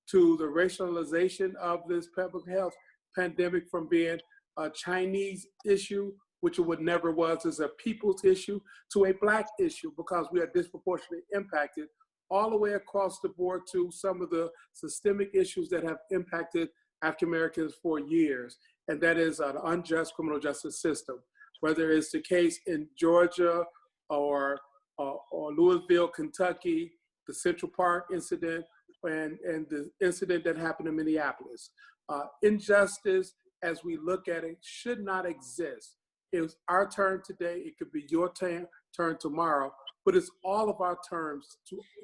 to the racialization of this public health pandemic from being a Chinese issue, which it never was, as a people's issue, to a Black issue, because we are disproportionately impacted all the way across the board to some of the systemic issues that have impacted African Americans for years, and that is an unjust criminal justice system. Whether it's the case in Georgia or Louisville, Kentucky, the Central Park incident, and the incident that happened in Minneapolis. Injustice, as we look at it, should not exist. It's our turn today, it could be your turn tomorrow, but it's all of our terms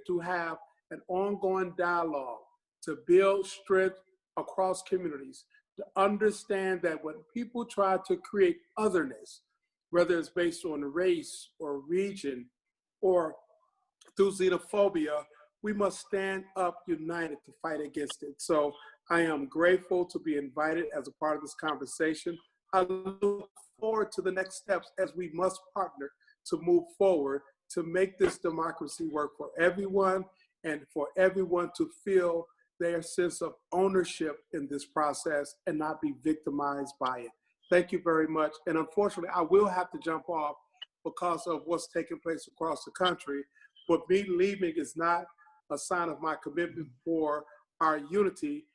to have an ongoing dialogue, to build strength across communities, to understand that when people try to create otherness, whether it's based on race or region or through xenophobia, we must stand up united to fight against it. So I am grateful to be invited as a part of this conversation. I look forward to the next steps as we must partner to move forward to make this democracy work for everyone and for everyone to feel their sense of ownership in this process and not be victimized by it. Thank you very much. And unfortunately, I will have to jump off because of what's taking place across the country. But me leaving is not a sign of my commitment for our unity.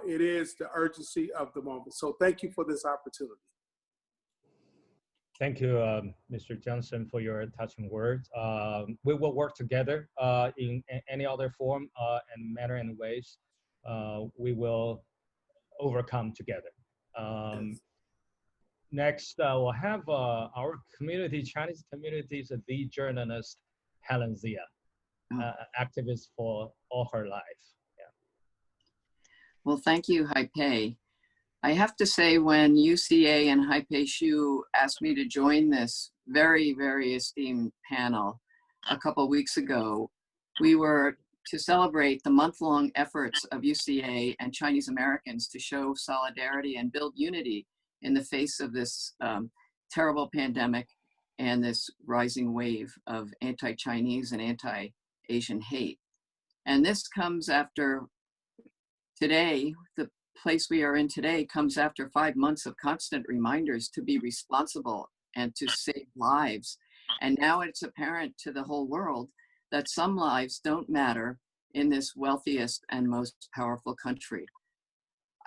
It is the urgency of the moment. So thank you for this opportunity. Thank you, Mr. Johnson, for your touching words. We will work together in any other form and manner and ways. We will overcome together. Next, we'll have our community, Chinese communities, the journalist, Helen Zia, activist for all her life. Yeah. Well, thank you, Haipei. I have to say, when UCA and Haipei Xu asked me to join this very, very esteemed panel a couple weeks ago, we were to celebrate the month-long efforts of UCA and Chinese Americans to show solidarity and build unity in the face of this terrible pandemic and this rising wave of anti-Chinese and anti-Asian hate. And this comes after today, the place we are in today comes after 5 months of constant reminders to be responsible and to save lives. And now it's apparent to the whole world that some lives don't matter in this wealthiest and most powerful country.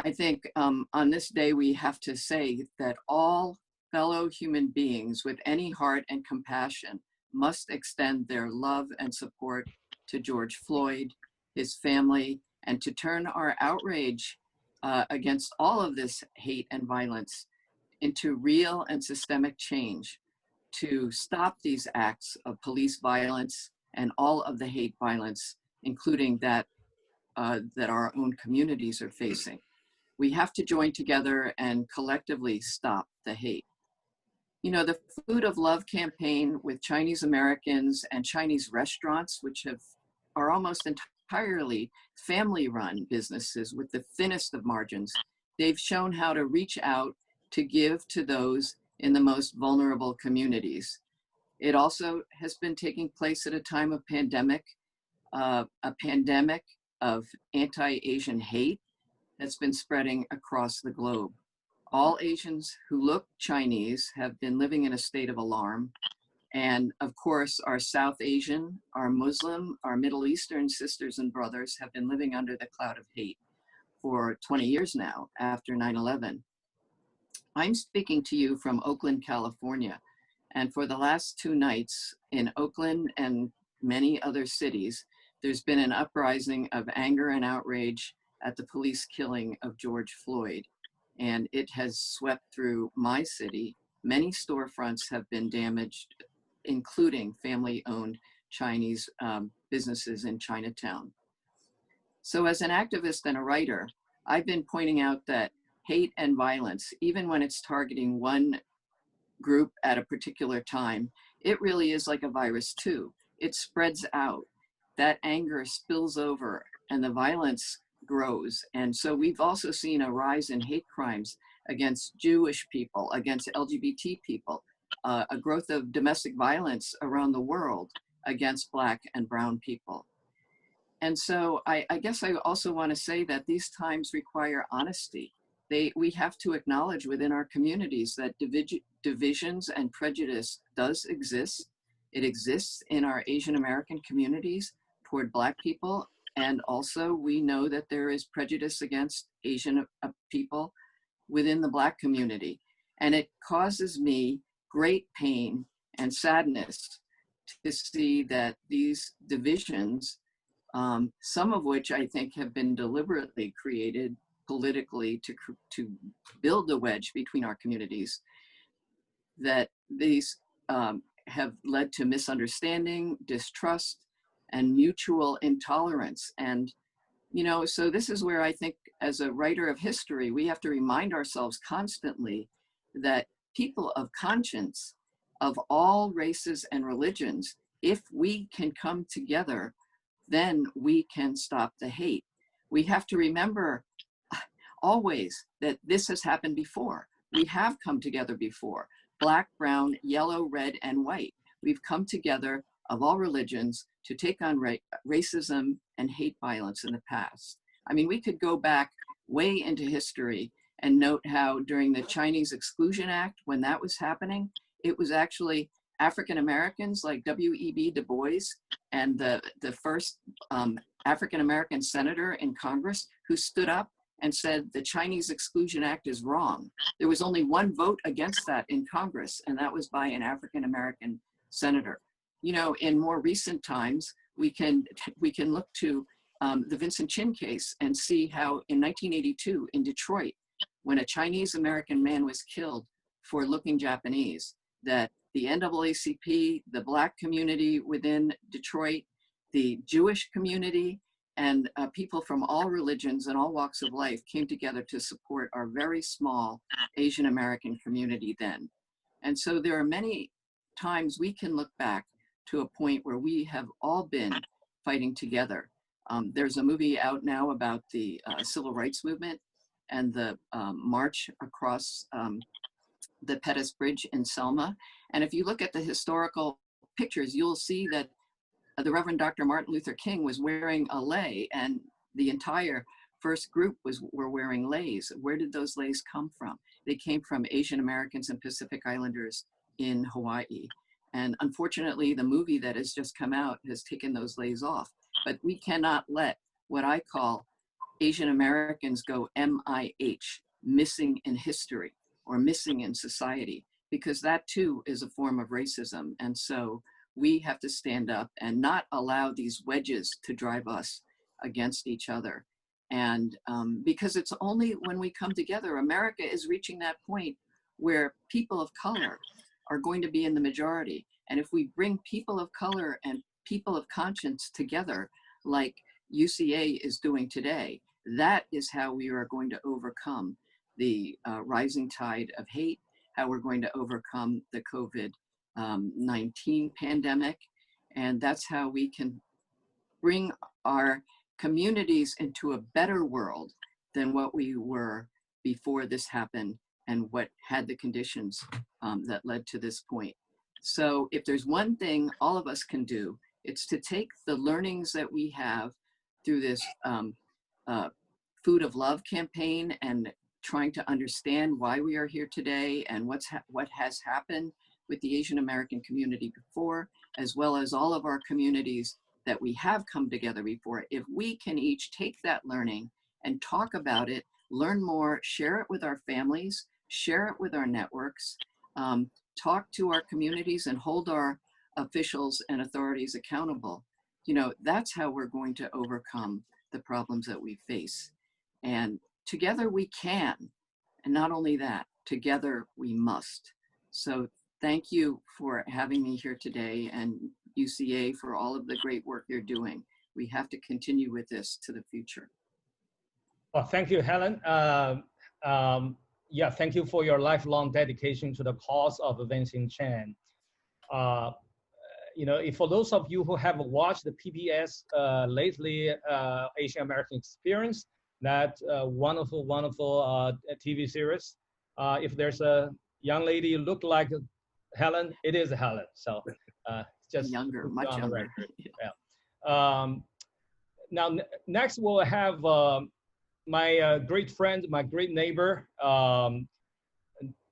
I think on this day, we have to say that all fellow human beings with any heart and compassion must extend their love and support to George Floyd, his family, and to turn our outrage against all of this hate and violence into real and systemic change to stop these acts of police violence and all of the hate violence, including that that our own communities are facing. We have to join together and collectively stop the hate. You know, the Food of Love campaign with Chinese Americans and Chinese restaurants, which are almost entirely family-run businesses with the thinnest of margins, they've shown how to reach out to give to those in the most vulnerable communities. It also has been taking place at a time of pandemic, a pandemic of anti-Asian hate that's been spreading across the globe. All Asians who look Chinese have been living in a state of alarm. And of course, our South Asian, our Muslim, our Middle Eastern sisters and brothers have been living under the cloud of hate for 20 years now after 9/11. I'm speaking to you from Oakland, California. And for the last 2 nights in Oakland and many other cities, there's been an uprising of anger and outrage at the police killing of George Floyd. And it has swept through my city. Many storefronts have been damaged, including family-owned Chinese businesses in Chinatown. So as an activist and a writer, I've been pointing out that hate and violence, even when it's targeting one group at a particular time, it really is like a virus too. It spreads out. That anger spills over and the violence grows. And so we've also seen a rise in hate crimes against Jewish people, against LGBT people, a growth of domestic violence around the world against Black and Brown people. And so I guess I also want to say that these times require honesty. We have to acknowledge within our communities that divisions and prejudice does exist. It exists in our Asian American communities toward Black people. And also we know that there is prejudice against Asian people within the Black community. And it causes me great pain and sadness to see that these divisions, some of which I think have been deliberately created politically to build a wedge between our communities, that these have led to misunderstanding, distrust, and mutual intolerance. And, you know, so this is where I think as a writer of history, we have to remind ourselves constantly that people of conscience of all races and religions, if we can come together, then we can stop the hate. We have to remember always that this has happened before. We have come together before. Black, brown, yellow, red, and white. We've come together of all religions to take on racism and hate violence in the past. I mean, we could go back way into history and note how during the Chinese Exclusion Act, when that was happening, it was actually African Americans like W.E.B. Du Bois and the first African American senator in Congress who stood up and said the Chinese Exclusion Act is wrong. There was only one vote against that in Congress, and that was by an African American senator. You know, in more recent times, we can look to the Vincent Chin case and see how in 1982 in Detroit, when a Chinese American man was killed for looking Japanese, that the NAACP, the Black community within Detroit, the Jewish community, and people from all religions and all walks of life came together to support our very small Asian American community then. And so there are many times we can look back to a point where we have all been fighting together. There's a movie out now about the civil rights movement and the march across the Pettus Bridge in Selma. And if you look at the historical pictures, you'll see that the Reverend Dr. Martin Luther King was wearing a lei, and the entire first group were wearing leis. Where did those leis come from? They came from Asian Americans and Pacific Islanders in Hawaii. And unfortunately, the movie that has just come out has taken those leis off. But we cannot let what I call Asian Americans go MIH, missing in history or missing in society, because that too is a form of racism. And so we have to stand up and not allow these wedges to drive us against each other. And because it's only when we come together, America is reaching that point where people of color are going to be in the majority. And if we bring people of color and people of conscience together, like UCA is doing today, That is how we are going to overcome the rising tide of hate, how we're going to overcome the COVID-19 pandemic. And that's how we can bring our communities into a better world than what we were before this happened and what had the conditions that led to this point. So if there's one thing all of us can do, it's to take the learnings that we have through this Food of Love campaign and trying to understand why we are here today and what has happened with the Asian American community before, as well as all of our communities that we have come together before. If we can each take that learning and talk about it, learn more, share it with our families, share it with our networks, talk to our communities and hold our officials and authorities accountable, that's how we're going to overcome the problems that we face. And together we can. And not only that, together we must. So thank you for having me here today, and UCA for all of the great work you're doing. We have to continue with this to the future. Well, thank you, Helen. Yeah, thank you for your lifelong dedication to the cause of Vincent Chan. For those of you who have watched the PBS lately Asian American Experience, that wonderful TV series, if there's a young lady look like Helen, it is Helen. So just younger, much younger. Yeah. Now, next we'll have my great friend, my great neighbor,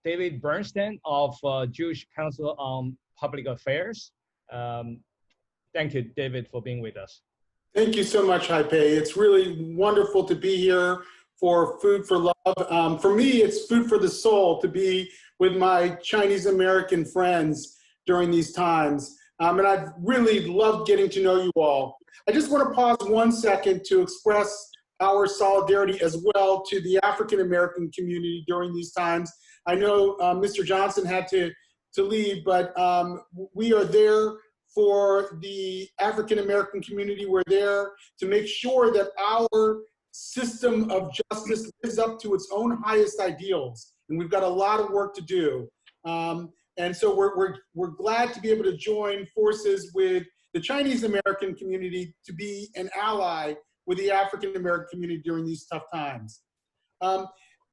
David Bernstein of Jewish Council on Public Affairs. Thank you, David, for being with us. Thank you so much, Haipei. It's really wonderful to be here for Food for Love. For me, it's food for the soul to be with my Chinese American friends during these times. And I've really loved getting to know you all. I just want to pause 1 second to express our solidarity as well to the African American community during these times. I know Mr. Johnson had to leave, but we are there for the African American community. We're there to make sure that our system of justice lives up to its own highest ideals. And we've got a lot of work to do. And so we're glad to be able to join forces with the Chinese American community to be an ally with the African American community during these tough times.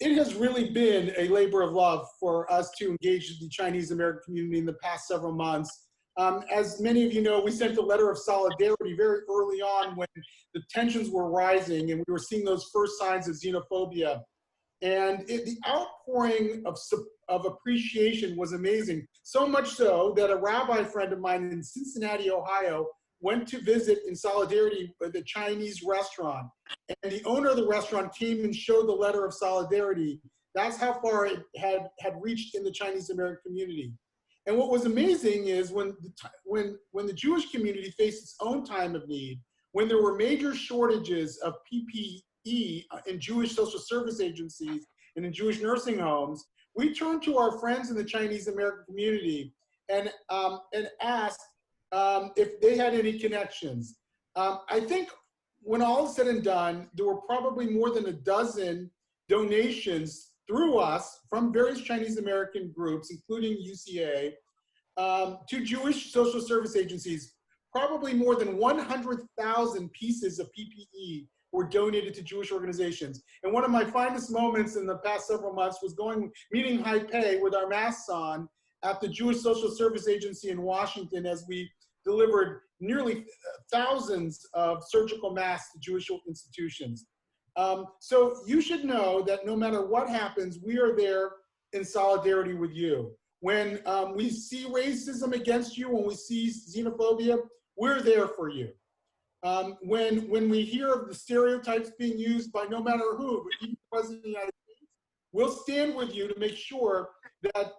It has really been a labor of love for us to engage the Chinese American community in the past several months. As many of you know, we sent a letter of solidarity very early on when the tensions were rising and we were seeing those first signs of xenophobia. And the outpouring of appreciation was amazing. So much so that a rabbi friend of mine in Cincinnati, Ohio, went to visit in solidarity with a Chinese restaurant. And the owner of the restaurant came and showed the letter of solidarity. That's how far it had reached in the Chinese American community. And what was amazing is when the Jewish community faced its own time of need, when there were major shortages of PPE in Jewish social service agencies and in Jewish nursing homes, we turned to our friends in the Chinese American community and asked if they had any connections. I think when all is said and done, there were probably more than a dozen donations through us from various Chinese American groups, including UCA, to Jewish social service agencies. Probably more than 100,000 pieces of PPE were donated to Jewish organizations. And one of my finest moments in the past several months was meeting Haipei with our masks on at the Jewish Social Service Agency in Washington as we delivered nearly thousands of surgical masks to Jewish institutions. So you should know that no matter what happens, we are there in solidarity with you. When we see racism against you, when we see xenophobia, we're there for you. When we hear of the stereotypes being used by no matter who, but even the President of the United States, we'll stand with you to make sure that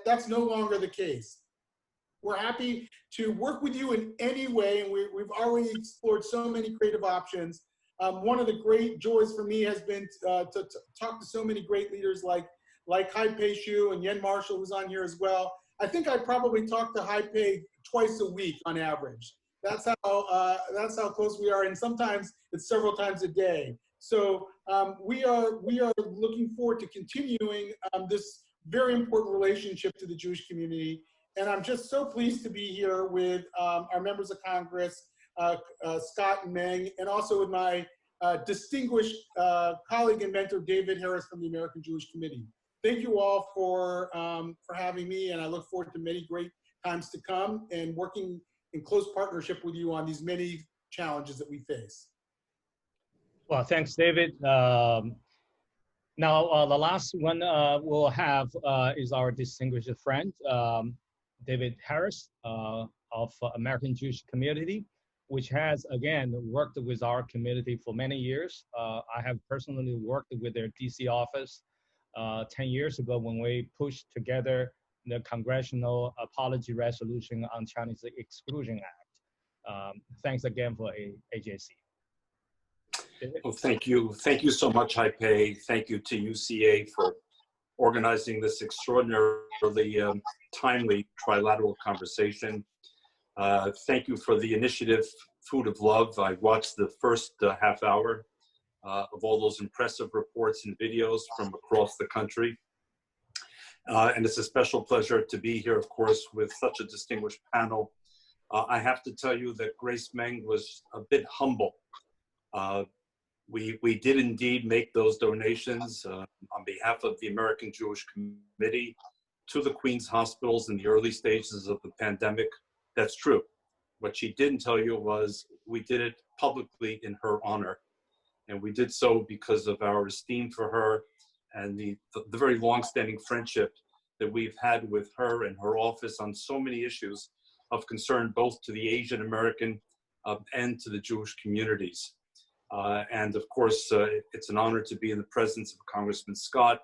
that's no longer the case. We're happy to work with you in any way, and we've already explored so many creative options. One of the great joys for me has been to talk to so many great leaders like Haipei Xu and Yen Marshall, who's on here as well. I think I probably talk to Haipei twice a week on average. That's how close we are, and sometimes it's several times a day. So we are looking forward to continuing this very important relationship to the Jewish community. And I'm just so pleased to be here with our members of Congress, Scott and Meng, and also with my distinguished colleague and mentor, David Harris from the American Jewish Committee. Thank you all for having me, and I look forward to many great times to come and working in close partnership with you on these many challenges that we face. Well, thanks, David. Now, the last one we'll have is our distinguished friend, David Harris of American Jewish Community, which has, again, worked with our community for many years. I have personally worked with their DC office 10 years ago when we pushed together the Congressional Apology Resolution on Chinese Exclusion Act. Thanks again for AJC. Well, thank you. Thank you so much, Haipei. Thank you to UCA for organizing this extraordinarily timely trilateral conversation. Thank you for the initiative, Food of Love. I watched the first half hour of all those impressive reports and videos from across the country. And it's a special pleasure to be here, of course, with such a distinguished panel. I have to tell you that Grace Meng was a bit humble. We did indeed make those donations on behalf of the American Jewish Committee to the Queen's hospitals in the early stages of the pandemic. That's true. What she didn't tell you was we did it publicly in her honor. And we did so because of our esteem for her and the very long-standing friendship that we've had with her and her office on so many issues of concern both to the Asian American and to the Jewish communities. And of course, it's an honor to be in the presence of Congressman Scott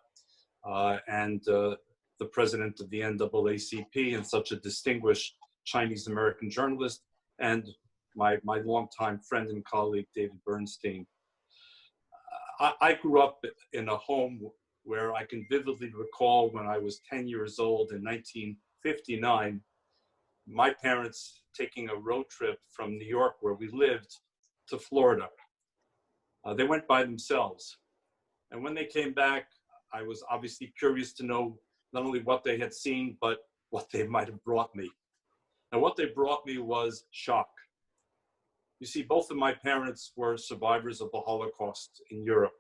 and the president of the NAACP and such a distinguished Chinese American journalist, and my longtime friend and colleague, David Bernstein. I grew up in a home where I can vividly recall when I was 10 years old in 1959, my parents taking a road trip from New York, where we lived, to Florida. They went by themselves. And when they came back, I was obviously curious to know not only what they had seen, but what they might have brought me. And what they brought me was shock. You see, both of my parents were survivors of the Holocaust in Europe.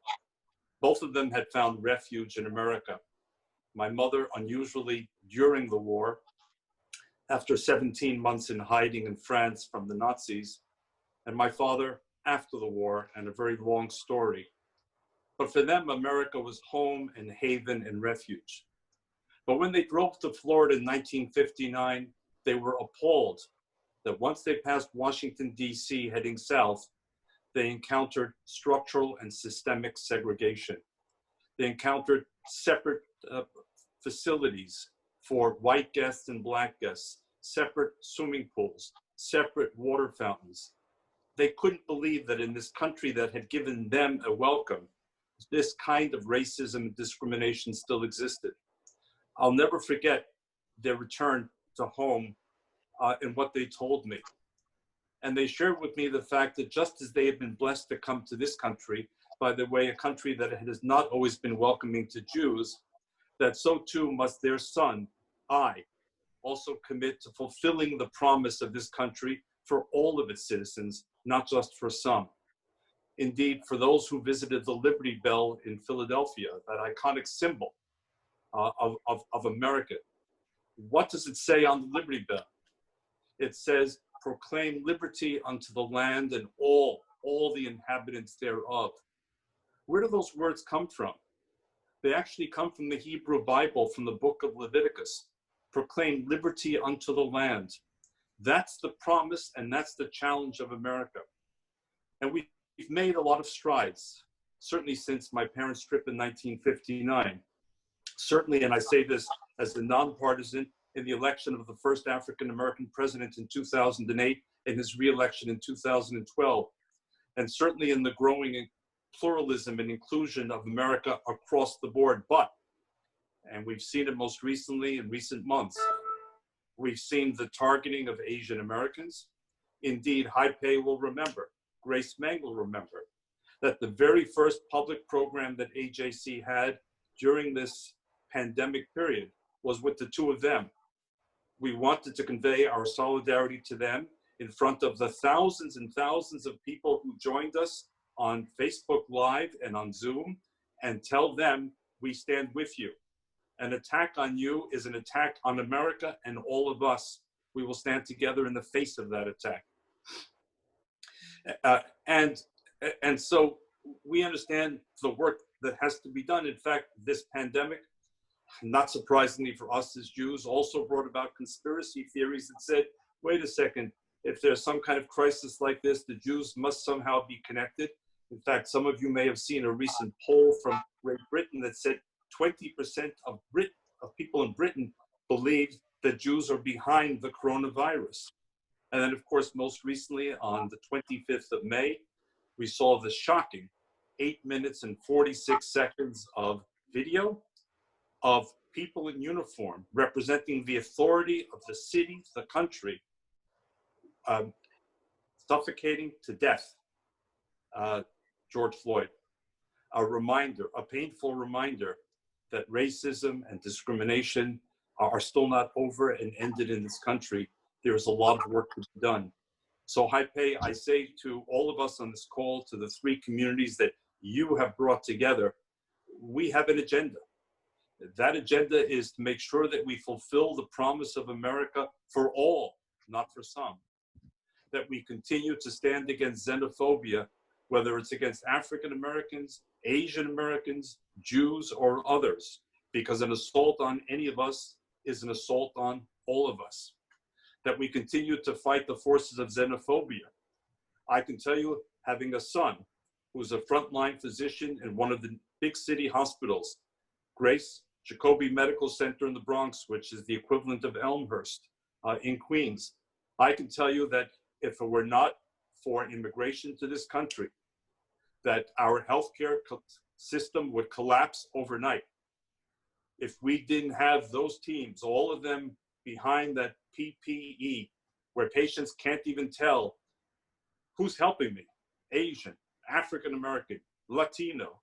Both of them had found refuge in America. My mother, unusually during the war, after 17 months in hiding in France from the Nazis, and my father after the war, and a very long story. But for them, America was home and haven and refuge. But when they drove to Florida in 1959, they were appalled that once they passed Washington, D.C., heading south, they encountered structural and systemic segregation. They encountered separate facilities for white guests and black guests, separate swimming pools, separate water fountains. They couldn't believe that in this country that had given them a welcome, this kind of racism and discrimination still existed. I'll never forget their return to home and what they told me. And they shared with me the fact that just as they had been blessed to come to this country, by the way, a country that has not always been welcoming to Jews, that so too must their son, I, also commit to fulfilling the promise of this country for all of its citizens, not just for some. Indeed, for those who visited the Liberty Bell in Philadelphia, that iconic symbol of America, what does it say on the Liberty Bell? It says, proclaim liberty unto the land and all the inhabitants thereof. Where do those words come from? They actually come from the Hebrew Bible, from the book of Leviticus. Proclaim liberty unto the land. That's the promise and that's the challenge of America. And we've made a lot of strides, certainly since my parents' trip in 1959. Certainly, and I say this as the nonpartisan in the election of the first African-American president in 2008 and his re-election in 2012. And certainly in the growing pluralism and inclusion of America across the board. But, and we've seen it most recently in recent months, we've seen the targeting of Asian Americans. Indeed, Haipei will remember, Grace Meng will remember, that the very first public program that AJC had during this pandemic period was with the two of them. We wanted to convey our solidarity to them in front of the thousands and thousands of people who joined us on Facebook Live and on Zoom, and tell them we stand with you. An attack on you is an attack on America and all of us. We will stand together in the face of that attack. And so we understand the work that has to be done. In fact, this pandemic, not surprisingly for us as Jews, also brought about conspiracy theories that said, wait a second, if there's some kind of crisis like this, the Jews must somehow be connected. In fact, some of you may have seen a recent poll from Great Britain that said 20% of people in Britain believe that Jews are behind the coronavirus. And then, of course, most recently on the 25th of May, we saw the shocking 8 minutes and 46 seconds of video of people in uniform representing the authority of the city, the country, suffocating to death George Floyd. A reminder, a painful reminder that racism and discrimination are still not over and ended in this country. There is a lot of work to be done. So Haipei, I say to all of us on this call, to the three communities that you have brought together, we have an agenda. That agenda is to make sure that we fulfill the promise of America for all, not for some. That we continue to stand against xenophobia, whether it's against African Americans, Asian Americans, Jews, or others, because an assault on any of us is an assault on all of us. That we continue to fight the forces of xenophobia. I can tell you, having a son who's a frontline physician in one of the big city hospitals, Grace Jacobi Medical Center in the Bronx, which is the equivalent of Elmhurst in Queens, I can tell you that if it were not for immigration to this country, that our healthcare system would collapse overnight. If we didn't have those teams, all of them behind that PPE, where patients can't even tell who's helping me, Asian, African American, Latino,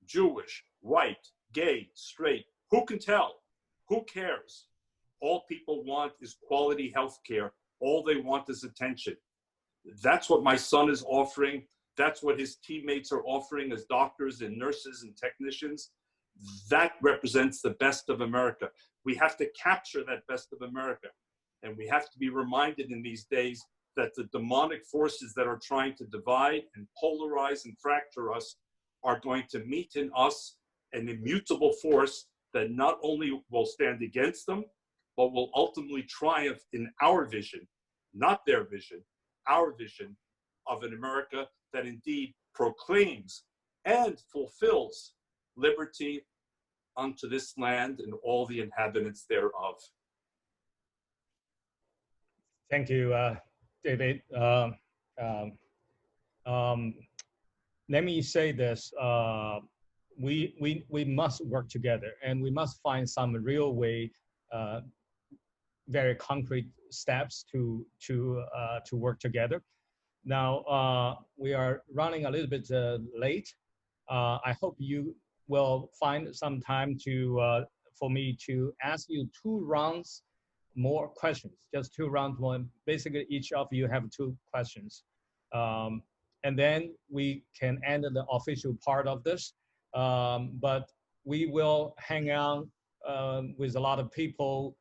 Jewish, white, gay, straight, who can tell? Who cares? All people want is quality healthcare. All they want is attention. That's what my son is offering. That's what his teammates are offering as doctors and nurses and technicians. That represents the best of America. We have to capture that best of America. And we have to be reminded in these days that the demonic forces that are trying to divide and polarize and fracture us are going to meet in us an immutable force that not only will stand against them, but will ultimately triumph in our vision, not their vision, our vision of an America that indeed proclaims and fulfills liberty unto this land and all the inhabitants thereof. Thank you, David. Let me say this. We must work together, and we must find some real way, very concrete steps to work together. Now, we are running a little bit late. I hope you will find some time for me to ask you 2 rounds more questions, just 2 rounds more. Basically, each of you have 2 questions. And then we can end the official part of this. But we will hang out with a lot of people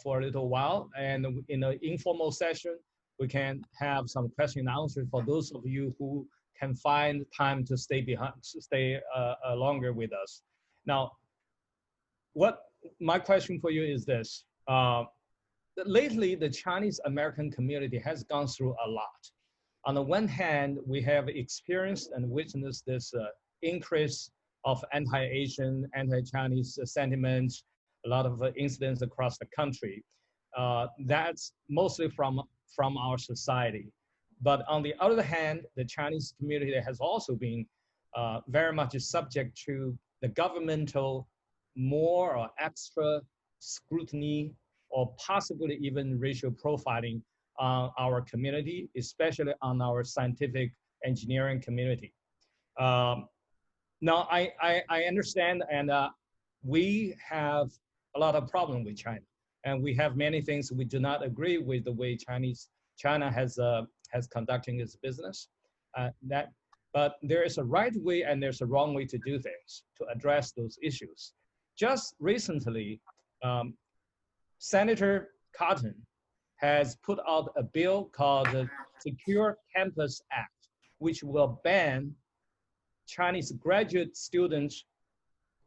for a little while. And in an informal session, we can have some question and answers for those of you who can find time to stay longer with us. Now, what my question for you is this. Lately, the Chinese American community has gone through a lot. On the one hand, we have experienced and witnessed this increase of anti-Asian, anti-Chinese sentiments, a lot of incidents across the country. That's mostly from our society. But on the other hand, the Chinese community has also been very much subject to the governmental more or extra scrutiny or possibly even racial profiling on our community, especially on our scientific engineering community. Now, I understand, and we have a lot of problem with China, and we have many things we do not agree with the way China has conducting its business. But there is a right way and there's a wrong way to do things to address those issues. Just recently, Senator Cotton has put out a bill called the Secure Campus Act, which will ban Chinese graduate students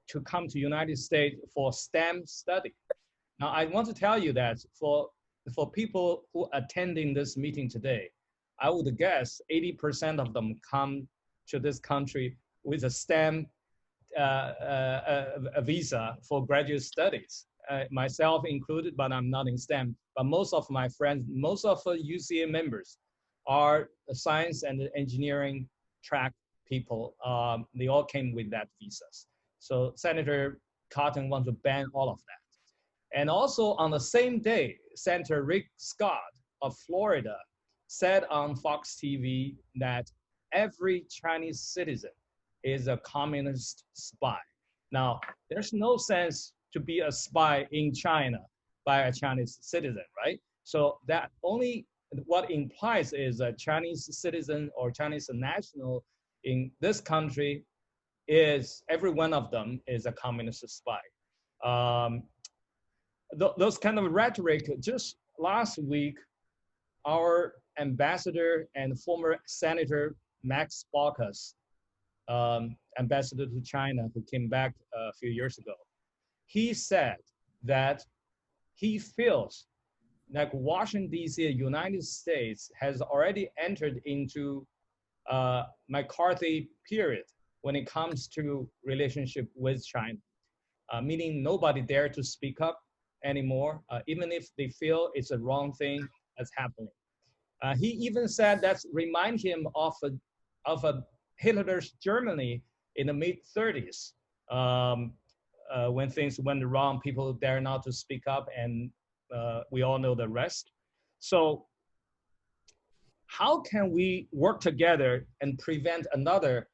to come to United States for STEM study. Now, I want to tell you that for people who are attending this meeting today, I would guess 80% of them come to this country with a STEM a visa for graduate studies, myself included, but I'm not in STEM. But most of my friends, most of the UCA members are science and engineering track people. They all came with that visas. So Senator Cotton wants to ban all of that. And also on the same day, Senator Rick Scott of Florida said on Fox TV that every Chinese citizen is a communist spy. Now, there's no sense to be a spy in China by a Chinese citizen, right? So that only what implies is a Chinese citizen or Chinese national in this country is, every one of them is a communist spy. Those kind of rhetoric, just last week, our ambassador and former Senator Max Baucus, ambassador to China, who came back a few years ago, he said that he feels like Washington, D.C., United States, has already entered into McCarthy period when it comes to relationship with China, meaning nobody dare to speak up anymore, even if they feel it's a wrong thing that's happening. He even said that remind him of Hitler's Germany in the mid-30s, when things went wrong, people dare not to speak up, and we all know the rest. So how can we work together and prevent another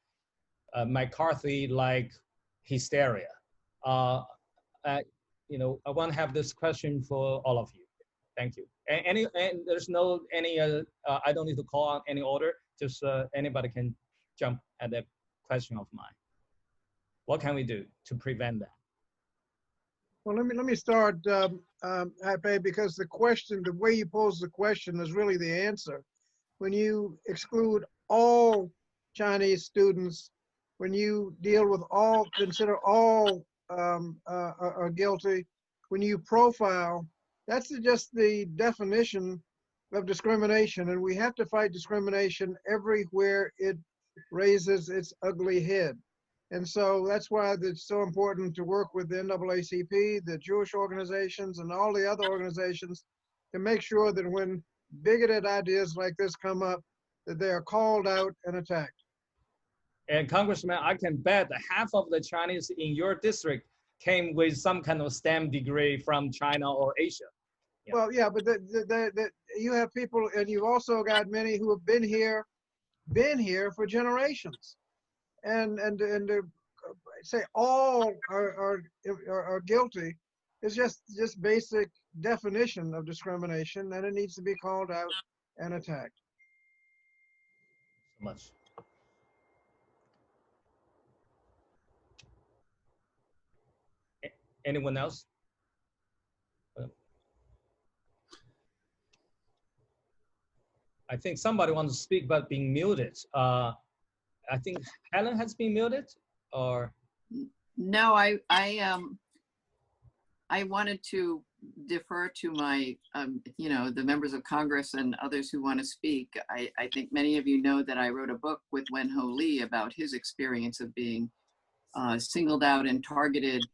McCarthy-like hysteria? You know, I want to have this question for all of you. Thank you. And there's no I don't need to call on any order. Just anybody can jump at that question of mine. What can we do to prevent that? Well, let me start, Haipei, because the question, the way you pose the question is really the answer. When you exclude all Chinese students, when you deal with all, consider all are guilty, when you profile, that's just the definition of discrimination, and we have to fight discrimination everywhere it raises its ugly head. And so that's why it's so important to work with the NAACP, the Jewish organizations, and all the other organizations to make sure that when bigoted ideas like this come up, that they are called out and attacked. And Congressman, I can bet that half of the Chinese in your district came with some kind of STEM degree from China or Asia. Yeah. Well, yeah, but you have people, and you've also got many who have been here for generations, and to say all are guilty is just basic definition of discrimination, and it needs to be called out and attacked. So much. Anyone else? I think somebody wants to speak, but being muted. I think Helen has been muted, or? No, I wanted to defer to my, the members of Congress and others who want to speak. I think many of you know that I wrote a book with Wen-Ho Lee about his experience of being singled out and targeted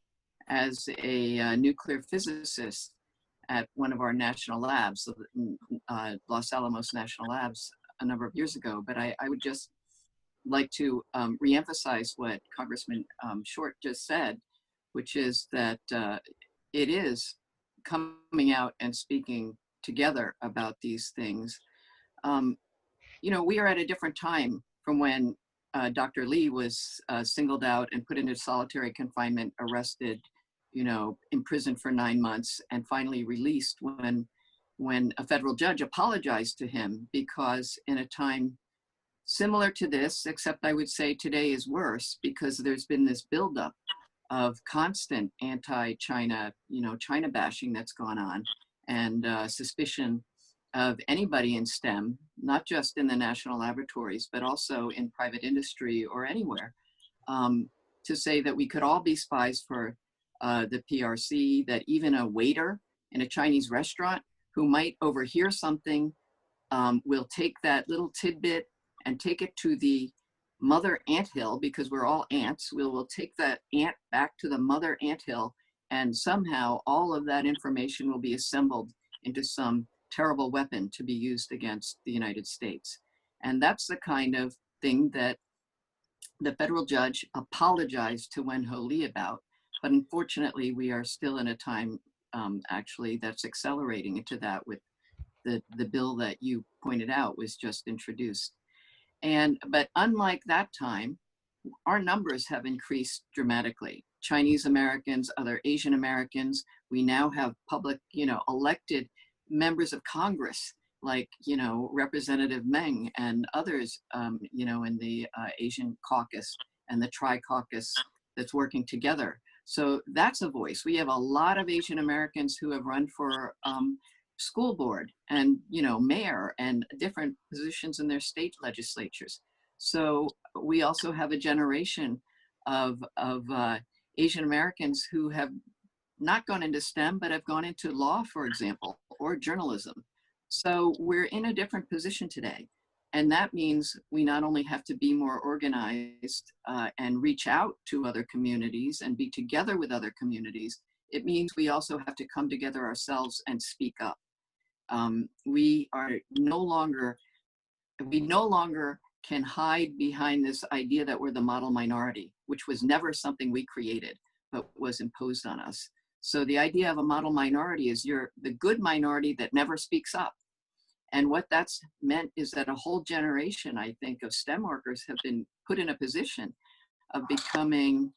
as a nuclear physicist at one of our national labs, Los Alamos National Labs, a number of years ago. But I would just like to reemphasize what Congressman Short just said, which is that it is coming out and speaking together about these things. We are at a different time from when Dr. Lee was singled out and put into solitary confinement, arrested, imprisoned for 9 months, and finally released when a federal judge apologized to him, because in a time similar to this, except I would say today is worse, because there's been this buildup of constant anti-China, China bashing that's gone on, and suspicion of anybody in STEM, not just in the national laboratories, but also in private industry or anywhere, to say that we could all be spies for the PRC, that even a waiter in a Chinese restaurant who might overhear something will take that little tidbit and take it to the mother anthill, because we're all ants. We'll take that ant back to the mother anthill, and somehow all of that information will be assembled into some terrible weapon to be used against the United States. And that's the kind of thing that the federal judge apologized to Wen-Ho Lee about. But unfortunately, we are still in a time actually that's accelerating into that, with the bill that you pointed out was just introduced. But unlike that time, our numbers have increased dramatically. Chinese Americans, other Asian Americans, we now have public, elected members of Congress, like, Representative Meng and others, in the Asian caucus and the Tri-Caucus that's working together. So that's a voice. We have a lot of Asian Americans who have run for school board and, mayor and different positions in their state legislatures. So we also have a generation of Asian Americans who have not gone into STEM, but have gone into law, for example, or journalism. So we're in a different position today. And that means we not only have to be more organized and reach out to other communities and be together with other communities, it means we also have to come together ourselves and speak up. We no longer can hide behind this idea that we're the model minority, which was never something we created, but was imposed on us. So the idea of a model minority is you're the good minority that never speaks up. And what that's meant is that a whole generation, I think, of STEM workers have been put in a position of becoming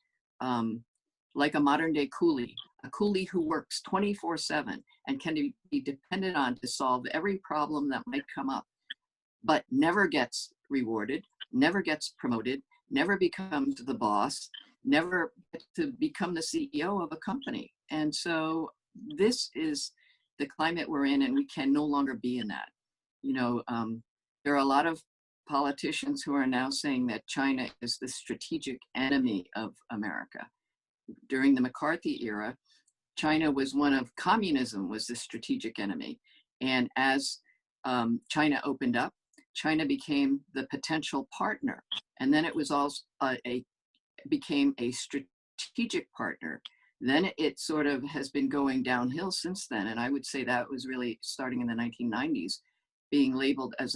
like a modern day coolie, a coolie who works 24/7 and can be depended on to solve every problem that might come up, but never gets rewarded, never gets promoted, never becomes the boss, never gets to become the CEO of a company. And so this is the climate we're in, and we can no longer be in that. There are a lot of politicians who are now saying that China is the strategic enemy of America. During the McCarthy era, China was communism was the strategic enemy. And as China opened up, China became the potential partner. And then it was also became a strategic partner. Then it sort of has been going downhill since then. And I would say that was really starting in the 1990s, being labeled as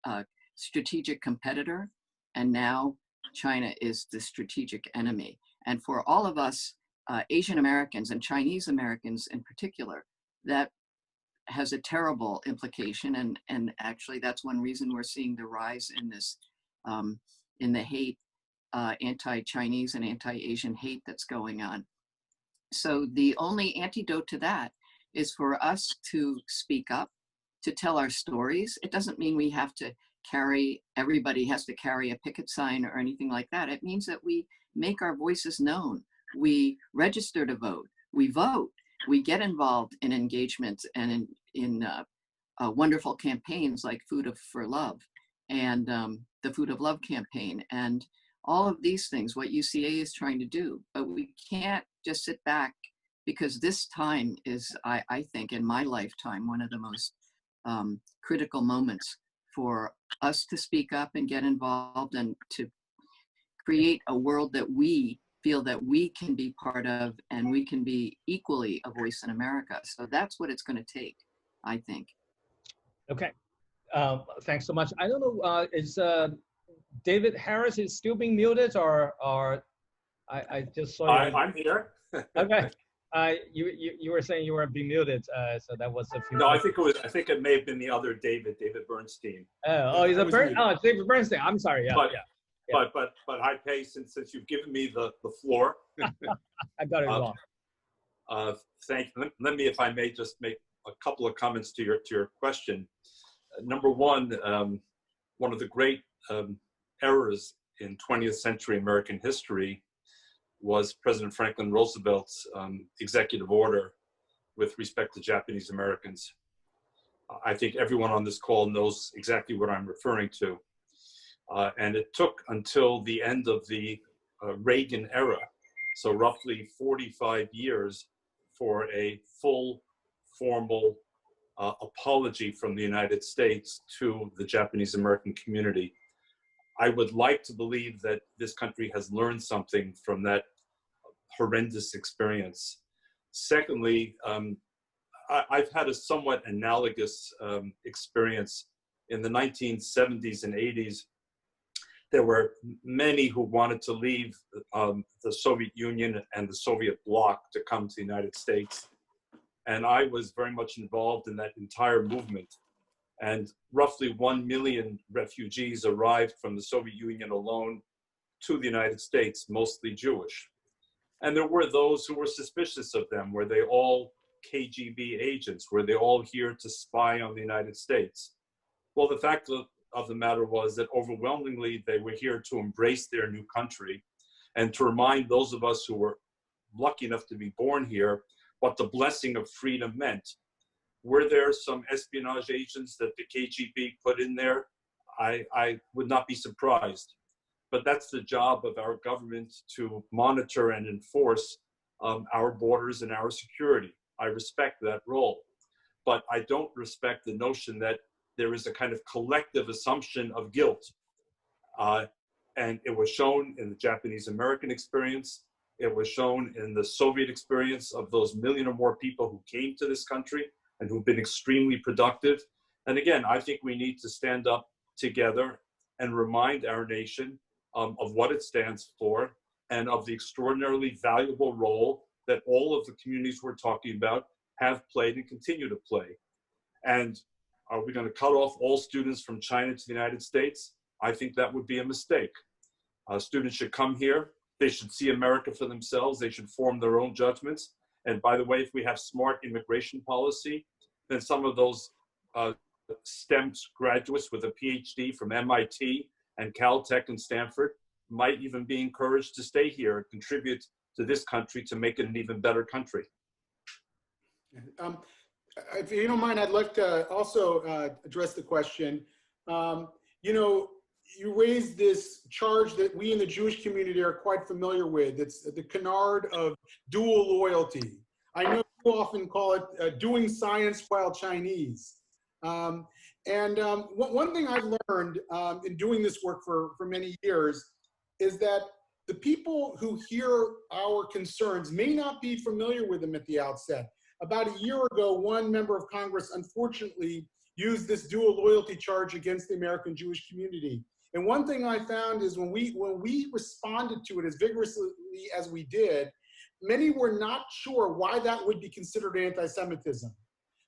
a strategic competitor. And now China is the strategic enemy. And for all of us, Asian Americans and Chinese Americans in particular, that has a terrible implication. And actually that's one reason we're seeing the rise in this, in the hate, anti-Chinese and anti-Asian hate that's going on. So the only antidote to that is for us to speak up, to tell our stories. It doesn't mean we have to everybody has to carry a picket sign or anything like that. It means that we make our voices known. We register to vote, we vote, we get involved in engagements and in wonderful campaigns like Food for Love and the Food of Love campaign and all of these things, what UCA is trying to do. But we can't just sit back, because this time is, I think, in my lifetime, one of the most critical moments for us to speak up and get involved and to create a world that we feel that we can be part of and we can be equally a voice in America. So that's what it's going to take, I think. Okay, thanks so much. I don't know, is David Harris is still being muted, or I just saw you. I'm here. Okay, you were saying you were being muted, so that was a few. No, I think it may have been the other David Bernstein. David Bernstein. I'm sorry. Yeah, But Hai Pei, since you've given me the floor, I got it wrong. Let me, if I may, just make a couple of comments to your question. Number one, one of the great errors in 20th century American history was President Franklin Roosevelt's executive order with respect to Japanese Americans. I think everyone on this call knows exactly what I'm referring to. And it took until the end of the Reagan era, so roughly 45 years, for a full formal apology from the United States to the Japanese American community. I would like to believe that this country has learned something from that horrendous experience. Secondly, I've had a somewhat analogous experience. In the 1970s and 80s, there were many who wanted to leave the Soviet Union and the Soviet bloc to come to the United States. And I was very much involved in that entire movement. And roughly 1 million refugees arrived from the Soviet Union alone to the United States, mostly Jewish. And there were those who were suspicious of them. Were they all KGB agents? Were they all here to spy on the United States? Well, the fact of the matter was that overwhelmingly they were here to embrace their new country and to remind those of us who were lucky enough to be born here what the blessing of freedom meant. Were there some espionage agents that the KGB put in there? I would not be surprised. But that's the job of our government, to monitor and enforce our borders and our security. I respect that role. But I don't respect the notion that there is a kind of collective assumption of guilt. And it was shown in the Japanese American experience. It was shown in the Soviet experience of those million or more people who came to this country and who've been extremely productive. And again, I think we need to stand up together and remind our nation of what it stands for and of the extraordinarily valuable role that all of the communities we're talking about have played and continue to play. And are we going to cut off all students from China to the United States? I think that would be a mistake. Students should come here. They should see America for themselves. They should form their own judgments. And by the way, if we have smart immigration policy, then some of those STEM graduates with a PhD from MIT and Caltech and Stanford might even be encouraged to stay here and contribute to this country to make it an even better country. If you don't mind, I'd like to also address the question. You know, you raised this charge that we in the Jewish community are quite familiar with. It's the canard of dual loyalty. I know you often call it doing science while Chinese. One thing I've learned in doing this work for many years is that the people who hear our concerns may not be familiar with them at the outset. About a year ago, one member of Congress unfortunately used this dual loyalty charge against the American Jewish community. And one thing I found is when we responded to it as vigorously as we did, many were not sure why that would be considered anti-Semitism.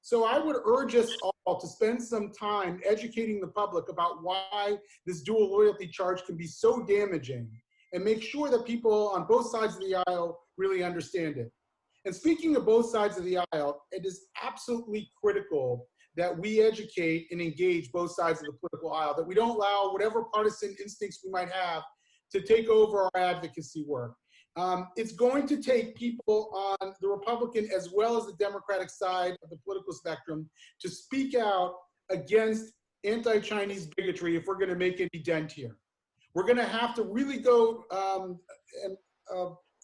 So I would urge us all to spend some time educating the public about why this dual loyalty charge can be so damaging, and make sure that people on both sides of the aisle really understand it. And speaking of both sides of the aisle, it is absolutely critical that we educate and engage both sides of the political aisle, that we don't allow whatever partisan instincts we might have to take over our advocacy work. It's going to take people on the Republican as well as the Democratic side of the political spectrum to speak out against anti-Chinese bigotry if we're going to make any dent here. We're going to have to really go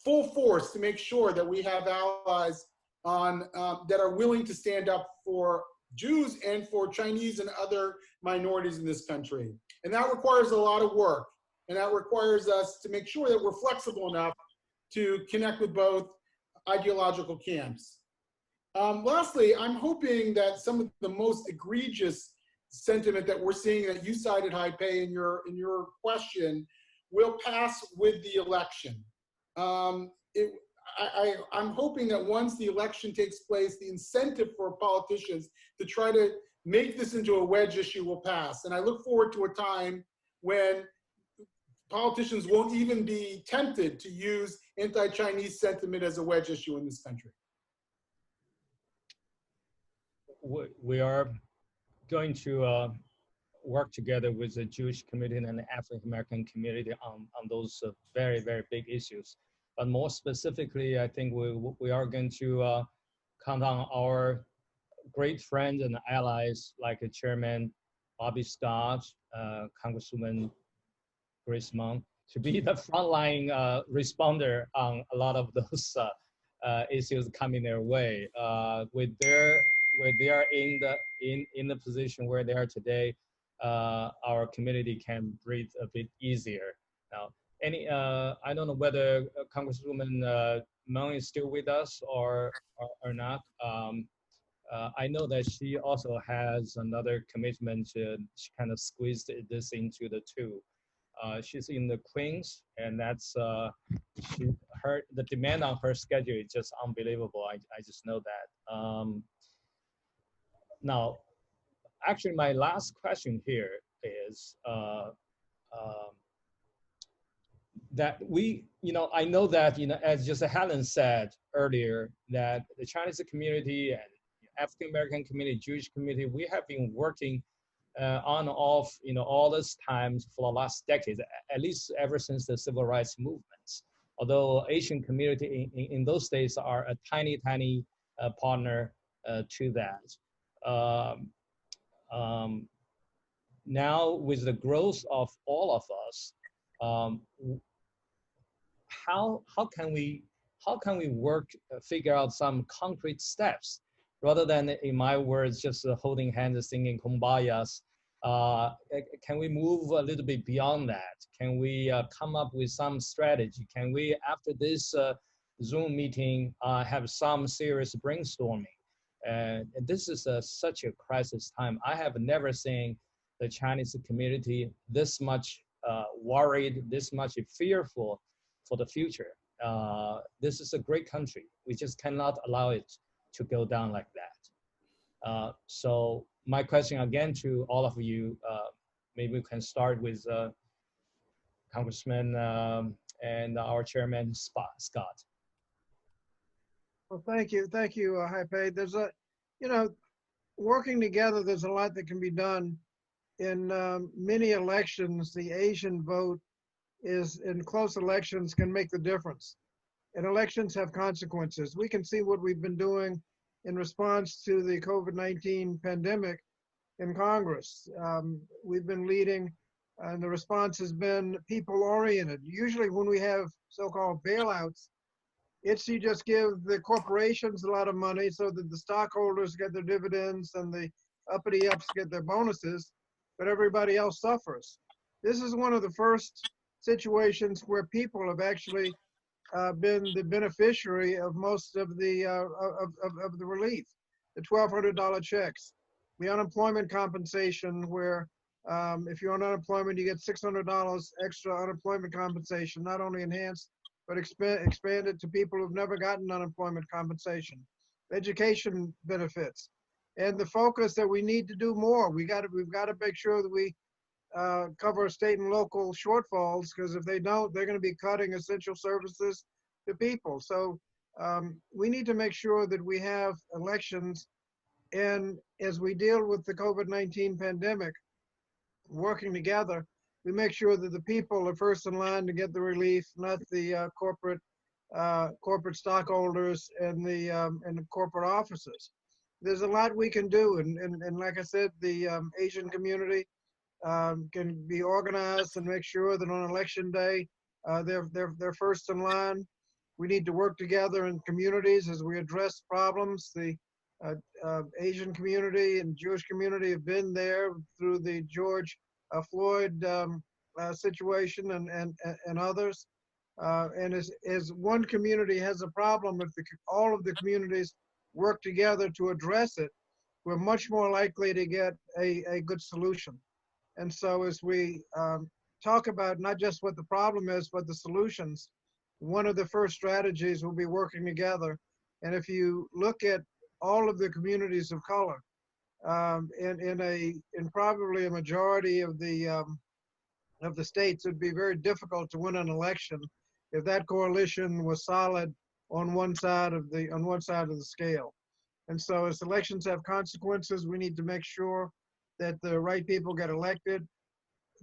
full force to make sure that we have allies on that are willing to stand up for Jews and for Chinese and other minorities in this country. And that requires a lot of work. And that requires us to make sure that we're flexible enough to connect with both ideological camps. Lastly, I'm hoping that some of the most egregious sentiment that we're seeing that you cited, Hai Pei, in your question will pass with the election. I'm hoping that once the election takes place, the incentive for politicians to try to make this into a wedge issue will pass. And I look forward to a time when politicians won't even be tempted to use anti-Chinese sentiment as a wedge issue in this country? We are going to work together with the Jewish community and the African American community on those very, very big issues. But more specifically, I think we are going to count on our great friends and allies like Chairman Bobby Scott, Congresswoman Grace Meng, to be the frontline responder on a lot of those issues coming their way. Where they are in the position where they are today, our community can breathe a bit easier. Now, I don't know whether Congresswoman Meng is still with us or not. I know that she also has another commitment. She kind of squeezed this into the two. She's in the Queens, and that's the demand on her schedule is just unbelievable. I just know that. Now, actually, my last question here is that I know that, as just Helen said earlier, that the Chinese community and African American community, Jewish community, we have been working on and off, all this time for the last decades, at least ever since the civil rights movements. Although Asian community in those days are a tiny partner to that. Now with the growth of all of us, how can we work, figure out some concrete steps rather than, in my words, just holding hands, singing kumbayas? Can we move a little bit beyond that? Can we come up with some strategy? Can we, after this Zoom meeting, have some serious brainstorming? And this is such a crisis time. I have never seen the Chinese community this much worried, this much fearful for the future. This is a great country. We just cannot allow it to go down like that. So my question again to all of you, maybe we can start with Congressman and our Chairman Scott. Well, thank you, Haipei. There's working together, there's a lot that can be done. In many elections, the Asian vote in close elections can make the difference. And elections have consequences. We can see what we've been doing in response to the COVID-19 pandemic in Congress. We've been leading, and the response has been people-oriented. Usually when we have so-called bailouts, you just give the corporations a lot of money so that the stockholders get their dividends and the uppity-ups get their bonuses, but everybody else suffers. This is one of the first situations where people have actually been the beneficiary of most of the relief, the $1,200 checks, the unemployment compensation, where if you're on unemployment, you get $600 extra unemployment compensation, not only enhanced, but expanded to people who've never gotten unemployment compensation, education benefits, and the focus that we need to do more. We've got to make sure that we cover state and local shortfalls, because if they don't, they're going to be cutting essential services to people. So we need to make sure that we have elections, and as we deal with the COVID-19 pandemic, working together, we make sure that the people are first in line to get the relief, not the corporate stockholders and the corporate offices. There's a lot we can do, and like I said, the Asian community can be organized and make sure that on election day they're first in line. We need to work together in communities as we address problems. The Asian community and Jewish community have been there through the George Floyd situation and others. And as one community has a problem, if all of the communities work together to address it, we're much more likely to get a good solution. And so as we talk about not just what the problem is, but the solutions, one of the first strategies will be working together. And if you look at all of the communities of color, in probably a majority of the of the states, it'd be very difficult to win an election if that coalition was solid on one side of the scale. And so as elections have consequences, we need to make sure that the right people get elected,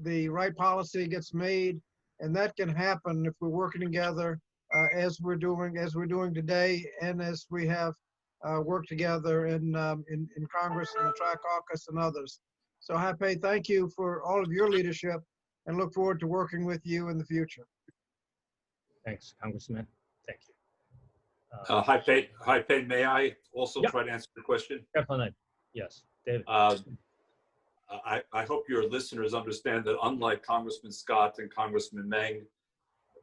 the right policy gets made, and that can happen if we're working together as we're doing today, and as we have worked together in Congress and the Tri-Caucus and others. So Hapei, thank you for all of your leadership, and look forward to working with you in the future. Thanks, Congressman. Thank you. Hi, Pei, may I also try to answer the question? Definitely. Yes, David. I hope your listeners understand that unlike Congressman Scott and Congressman Meng,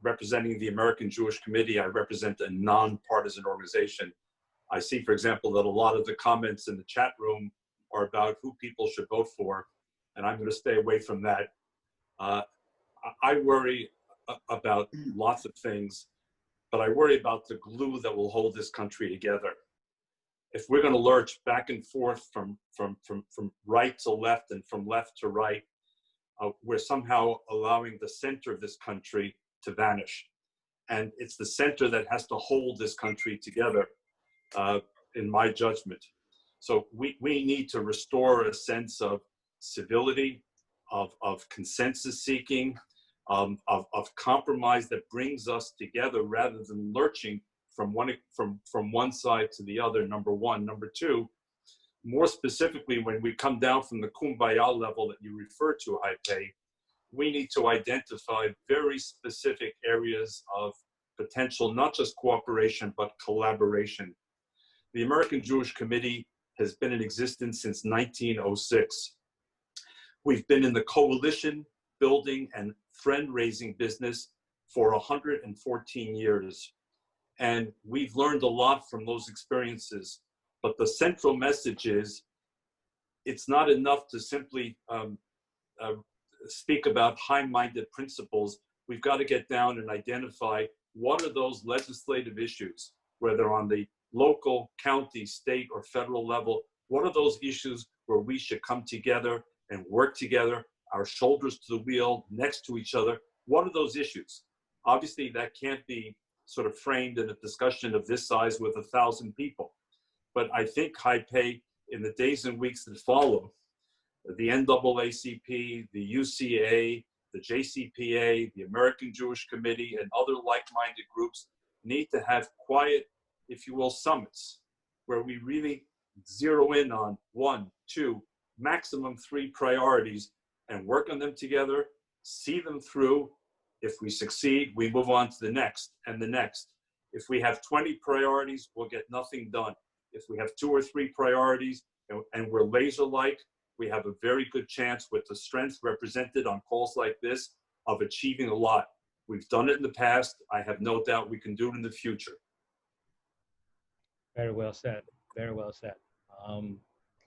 representing the American Jewish Committee, I represent a nonpartisan organization. I see, for example, that a lot of the comments in the chat room are about who people should vote for, and I'm going to stay away from that. I worry about lots of things, but I worry about the glue that will hold this country together. If we're going to lurch back and forth from right to left and from left to right, we're somehow allowing the center of this country to vanish. And it's the center that has to hold this country together, in my judgment. So we need to restore a sense of civility, of consensus seeking, of compromise that brings us together rather than lurching from one side to the other, number one. Number two, more specifically, when we come down from the kumbaya level that you refer to, Hapei, we need to identify very specific areas of potential, not just cooperation, but collaboration. The American Jewish Committee has been in existence since 1906. We've been in the coalition building and friend-raising business for 114 years. And we've learned a lot from those experiences. But the central message is, it's not enough to simply speak about high-minded principles. We've got to get down and identify what are those legislative issues, whether on the local, county, state, or federal level, what are those issues where we should come together and work together, our shoulders to the wheel, next to each other? What are those issues? Obviously, that can't be sort of framed in a discussion of this size with 1,000 people. But I think, Hapei, in the days and weeks that follow, the NAACP, the UCA, the JCPA, the American Jewish Committee, and other like-minded groups need to have quiet, if you will, summits where we really zero in on 1, 2, maximum 3 priorities and work on them together, see them through. If we succeed, we move on to the next and the next. If we have 20 priorities, we'll get nothing done. If we have 2 or 3 priorities and we're laser-like, we have a very good chance with the strength represented on calls like this of achieving a lot. We've done it in the past. I have no doubt we can do it in the future. Very well said. Very well said.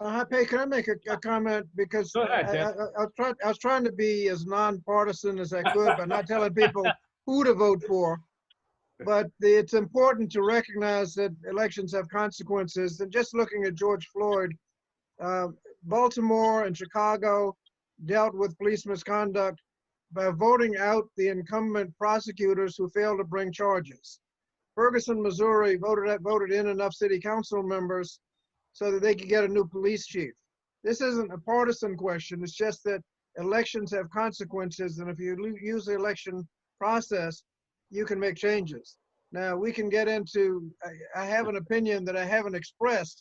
Hapei, can I make a comment? Because Go ahead, I was trying to be as nonpartisan as I could by not telling people who to vote for. But it's important to recognize that elections have consequences. And just looking at George Floyd, Baltimore and Chicago dealt with police misconduct by voting out the incumbent prosecutors who failed to bring charges. Ferguson, Missouri voted in enough city council members so that they could get a new police chief. This isn't a partisan question. It's just that elections have consequences, and if you use the election process, you can make changes. Now, we can get into, I have an opinion that I haven't expressed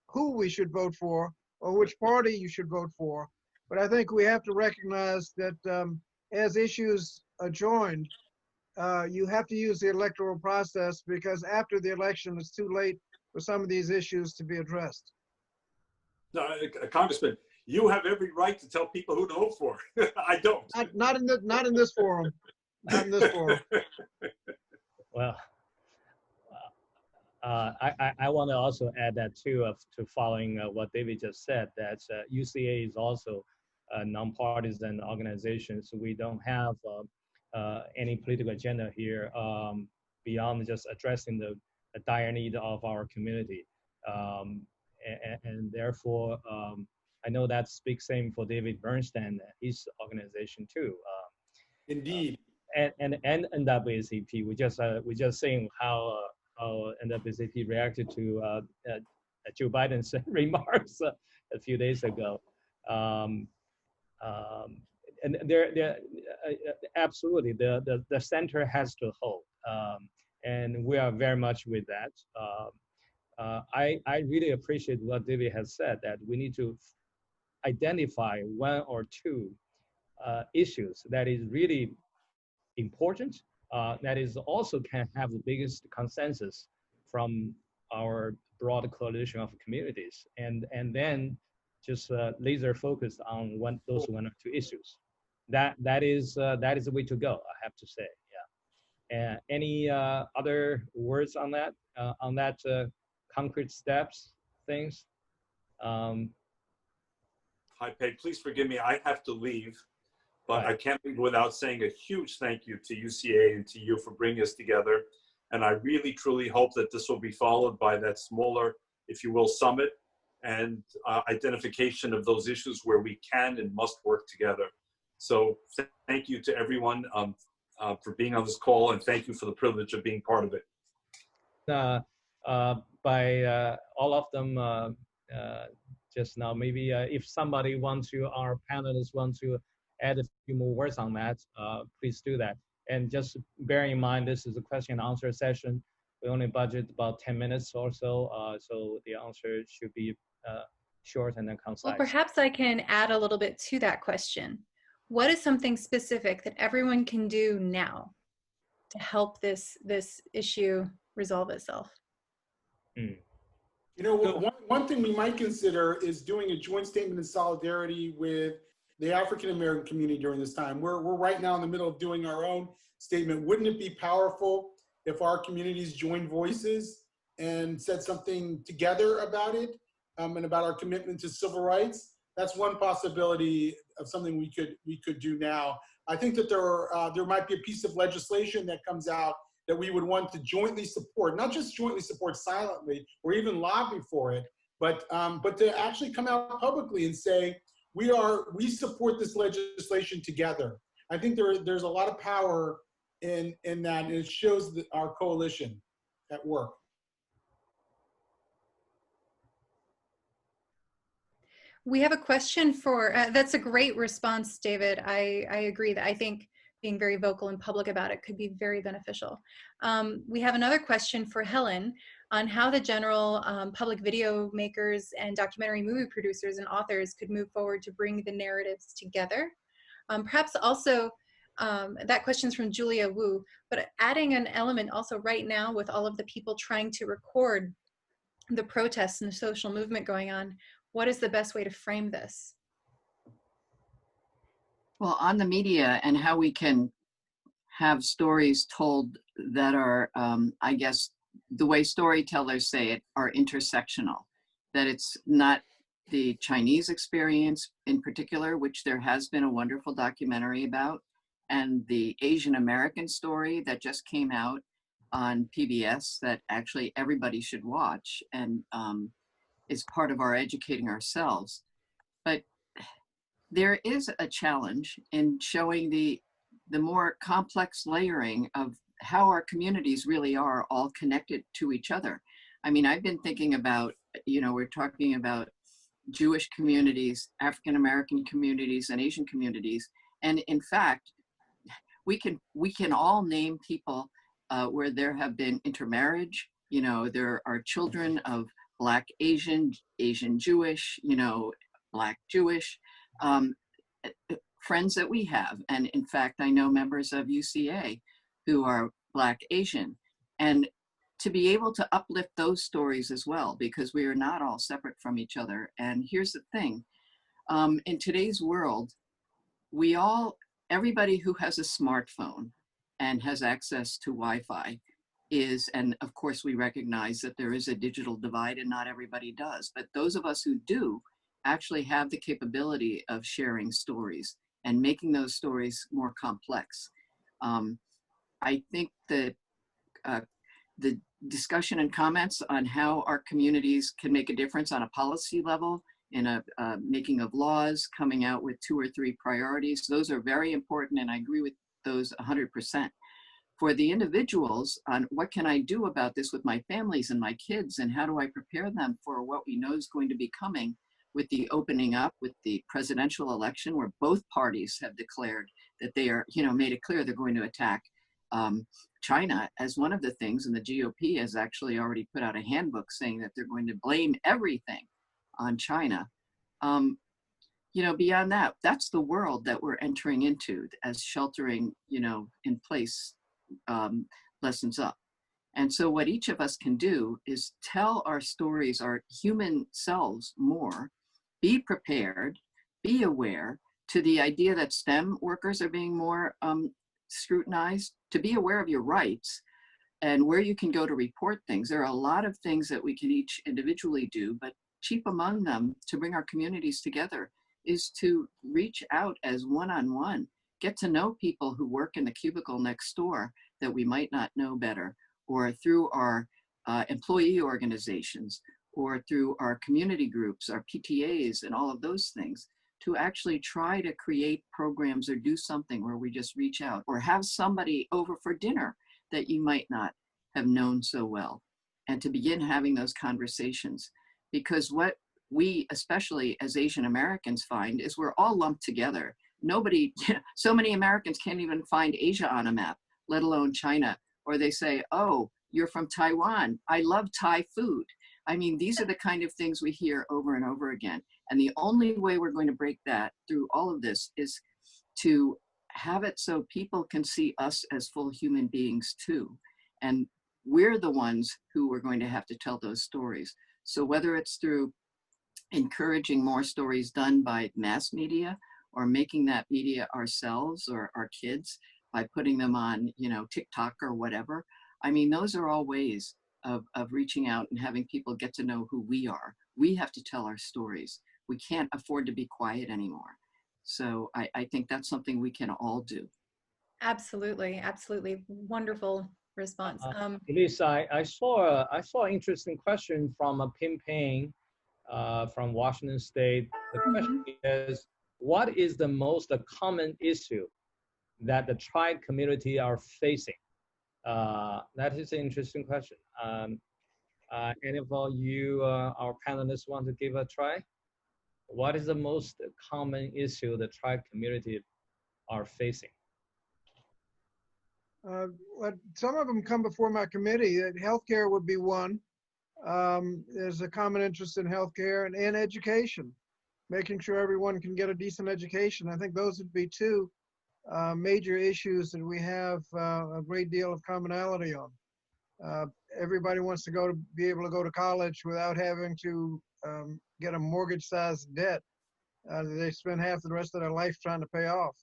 who we should vote for or which party you should vote for, but I think we have to recognize that as issues are joined, you have to use the electoral process, because after the election, it's too late for some of these issues to be addressed. No, Congressman, you have every right to tell people who to vote for. I don't. Not in this forum. Not in this forum. Well, I want to also add that too, to following what David just said, that UCA is also a nonpartisan organization, so we don't have any political agenda here beyond just addressing the dire need of our community. And therefore, I know that speaks same for David Bernstein, his organization too. Indeed. And NAACP. We just seeing how NAACP reacted to Joe Biden's remarks a few days ago. And there absolutely the center has to hold, and we are very much with that. I really appreciate what David has said, that we need to identify one or two issues that is really important, that is also can have the biggest consensus from our broad coalition of communities, and then just laser focused on those one or two issues. That is the way to go, I have to say. Yeah. Any other words on that? Concrete steps, things. Hi, Pei, please forgive me. I have to leave, but I can't leave without saying a huge thank you to UCA and to you for bringing us together. And I really, truly hope that this will be followed by that smaller, if you will, summit and identification of those issues where we can and must work together. So thank you to everyone for being on this call, and thank you for the privilege of being part of it. By all of them just now, maybe if somebody wants to, our panelists want to add a few more words on that, please do that. And just bear in mind, this is a question and answer session. We only budget about 10 minutes or so, so the answer should be short and then concise. Well, perhaps I can add a little bit to that question. What is something specific that everyone can do now to help this issue resolve itself? You know, one thing we might consider is doing a joint statement in solidarity with the African American community during this time. We're right now in the middle of doing our own statement. Wouldn't it be powerful if our communities joined voices and said something together about it, and about our commitment to civil rights? That's one possibility of something we could do now. I think that there might be a piece of legislation that comes out that we would want to jointly support, not just jointly support silently or even lobby for it, but to actually come out publicly and say, we support this legislation together. I think there's a lot of power in that, and it shows our coalition at work. We have a question for, that's a great response, David. I agree that I think being very vocal and public about it could be very beneficial. We have another question for Helen on how the general public video makers and documentary movie producers and authors could move forward to bring the narratives together. Perhaps also, that question's from Julia Wu, but adding an element also right now with all of the people trying to record the protests and the social movement going on, what is the best way to frame this? Well, on the media and how we can have stories told that are, I guess, the way storytellers say it, are intersectional. That it's not the Chinese experience in particular, which there has been a wonderful documentary about, and the Asian American story that just came out on PBS that actually everybody should watch, and is part of our educating ourselves. But there is a challenge in showing the more complex layering of how our communities really are all connected to each other. I mean, I've been thinking about, we're talking about Jewish communities, African American communities, and Asian communities. And in fact, we can all name people where there have been intermarriage. There are children of Black Asian, Asian Jewish, Black Jewish, friends that we have. And in fact, I know members of UCA who are Black Asian. And to be able to uplift those stories as well, because we are not all separate from each other. And here's the thing, in today's world, everybody who has a smartphone and has access to Wi-Fi and of course we recognize that there is a digital divide and not everybody does, but those of us who do actually have the capability of sharing stories and making those stories more complex. I think that the discussion and comments on how our communities can make a difference on a policy level, in a making of laws, coming out with 2 or 3 priorities, those are very important, and I agree with those 100%. For the individuals on what can I do about this with my families and my kids, and how do I prepare them for what we know is going to be coming with the opening up, with the presidential election, where both parties have declared that they are, made it clear they're going to attack China as one of the things, and the GOP has actually already put out a handbook saying that they're going to blame everything on China. Beyond that, that's the world that we're entering into as sheltering, in place lessens up. And so what each of us can do is tell our stories, our human selves more, be prepared, be aware to the idea that STEM workers are being more scrutinized, to be aware of your rights and where you can go to report things. There are a lot of things that we can each individually do, but chief among them to bring our communities together is to reach out as one-on-one, get to know people who work in the cubicle next door that we might not know better, or through our employee organizations, or through our community groups, our PTAs, and all of those things, to actually try to create programs or do something where we just reach out, or have somebody over for dinner that you might not have known so well, and to begin having those conversations. Because what we, especially as Asian Americans, find is we're all lumped together. Nobody, so many Americans can't even find Asia on a map, let alone China. Or they say, oh, you're from Taiwan. I love Thai food. I mean, these are the kind of things we hear over and over again. And the only way we're going to break that through all of this is to have it so people can see us as full human beings too. And we're the ones who are going to have to tell those stories. So whether it's through encouraging more stories done by mass media, or making that media ourselves or our kids by putting them on, TikTok or whatever. I mean, those are all ways of reaching out and having people get to know who we are. We have to tell our stories. We can't afford to be quiet anymore. So I think that's something we can all do. Absolutely, absolutely. Wonderful response. Elisa, I saw an interesting question from Pim Payne from Washington State. The question is, what is the most common issue that the tribe community are facing? That is an interesting question. Any of you, our panelists, want to give a try? What is the most common issue the tribe community are facing? Some of them come before my committee. Healthcare would be one. There's a common interest in healthcare and education, making sure everyone can get a decent education. I think those would be two major issues that we have a great deal of commonality on. Everybody wants to be able to go to college without having to get a mortgage-sized debt that they spend half the rest of their life trying to pay off.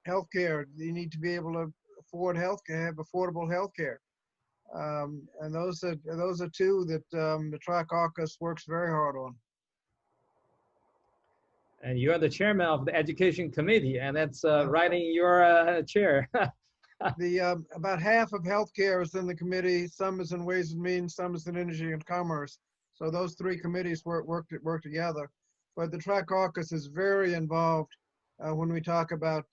Healthcare, you need to be able to afford healthcare, have affordable healthcare. And those are two that the Tri-Caucus works very hard on. And you are the chairman of the Education Committee, and that's right in your chair. About half of healthcare is in the committee. Some is in Ways and Means, some is in Energy and Commerce. So those three committees work together. But the Tri-Caucus is very involved when we talk about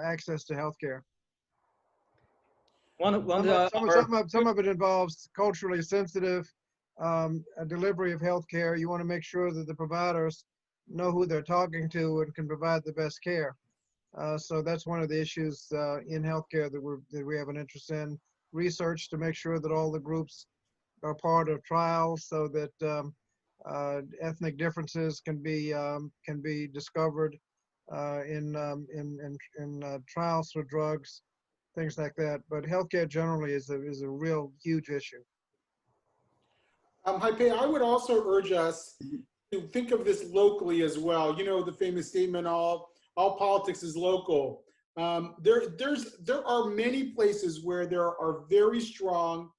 access to healthcare. Some of it involves culturally sensitive delivery of healthcare. You want to make sure that the providers know who they're talking to and can provide the best care. So that's one of the issues in healthcare that we have an interest in. Research to make sure that all the groups are part of trials, so that ethnic differences can be discovered in trials for drugs, things like that. But healthcare generally is a real huge issue. Hai-Pei, I would also urge us to think of this locally as well. You know, the famous statement, all politics is local. There are many places where there are very strong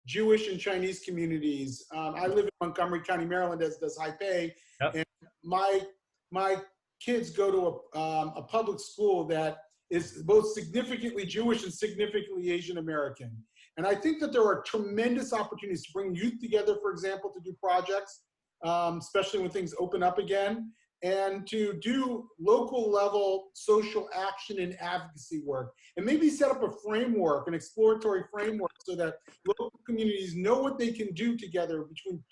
Jewish and Chinese communities. I live in Montgomery County, Maryland, as does Hai-Pei, and my kids go to a public school that is both significantly Jewish and significantly Asian American. And I think that there are tremendous opportunities to bring youth together, for example, to do projects, especially when things open up again. and to do local level social action and advocacy work, and maybe set up a framework, an exploratory framework, so that local communities know what they can do together between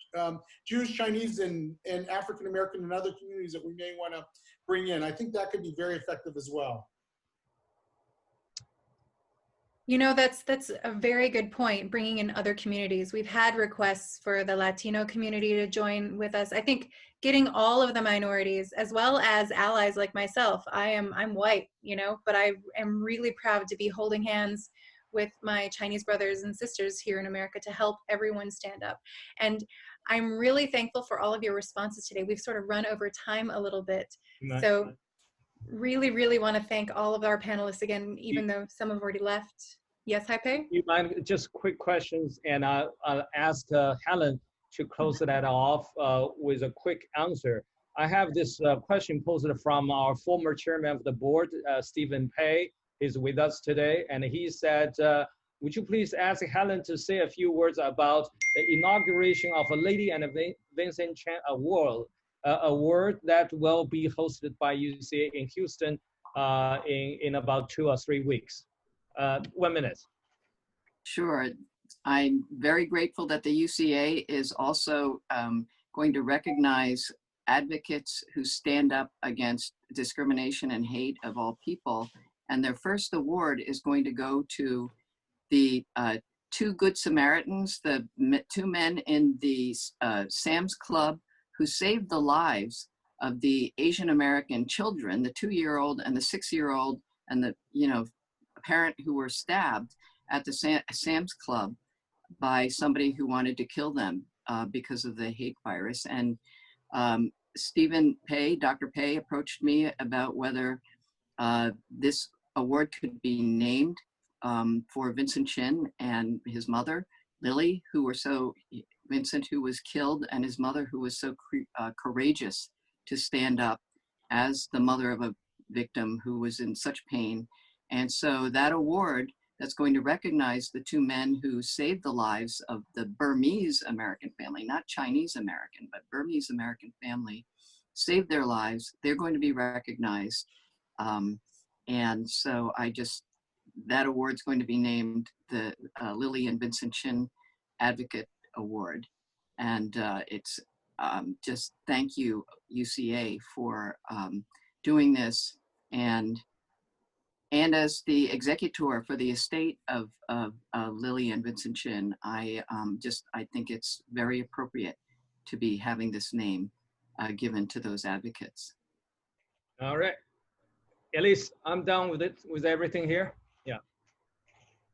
Jewish, Chinese, and African American and other communities that we may want to bring in. I think that could be very effective as well. You know, that's a very good point, bringing in other communities. We've had requests for the Latino community to join with us. I think getting all of the minorities, as well as allies like myself. I'm white, you know, but I am really proud to be holding hands with my Chinese brothers and sisters here in America to help everyone stand up. And I'm really thankful for all of your responses today. We've sort of run over time a little bit. Nice. So really, really want to thank all of our panelists again, even though some have already left. Yes, Haipei? You mind just quick questions, and I'll ask Helen to close that off with a quick answer. I have this question posed from our former chairman of the board, Stephen Pei, is with us today, and he said, would you please ask Helen to say a few words about the inauguration of a Lily and Vincent Chin award that will be hosted by UCA in Houston in about 2 or 3 weeks. 1 minute. Sure. I'm very grateful that the UCA is also going to recognize advocates who stand up against discrimination and hate of all people. And their first award is going to go to the 2 Good Samaritans, the 2 men in the Sam's Club who saved the lives of the Asian American children, the 2-year-old and the 6-year-old, and the parent who were stabbed at the Sam's Club by somebody who wanted to kill them because of the hate virus. And Stephen Pei, Dr. Pei, approached me about whether this award could be named for Vincent Chin and his mother, Lily, Vincent, who was killed, and his mother, who was so courageous to stand up as the mother of a victim who was in such pain. And so that award that's going to recognize the 2 men who saved the lives of the Burmese American family, not Chinese American, but Burmese American family, saved their lives. They're going to be recognized. And so that award's going to be named the Lily and Vincent Chin Advocate Award. And it's just thank you, UCA, for doing this. And as the executor for the estate of Lily and Vincent Chin, I think it's very appropriate to be having this name given to those advocates. All right. Elise, I'm done with everything here. Yeah.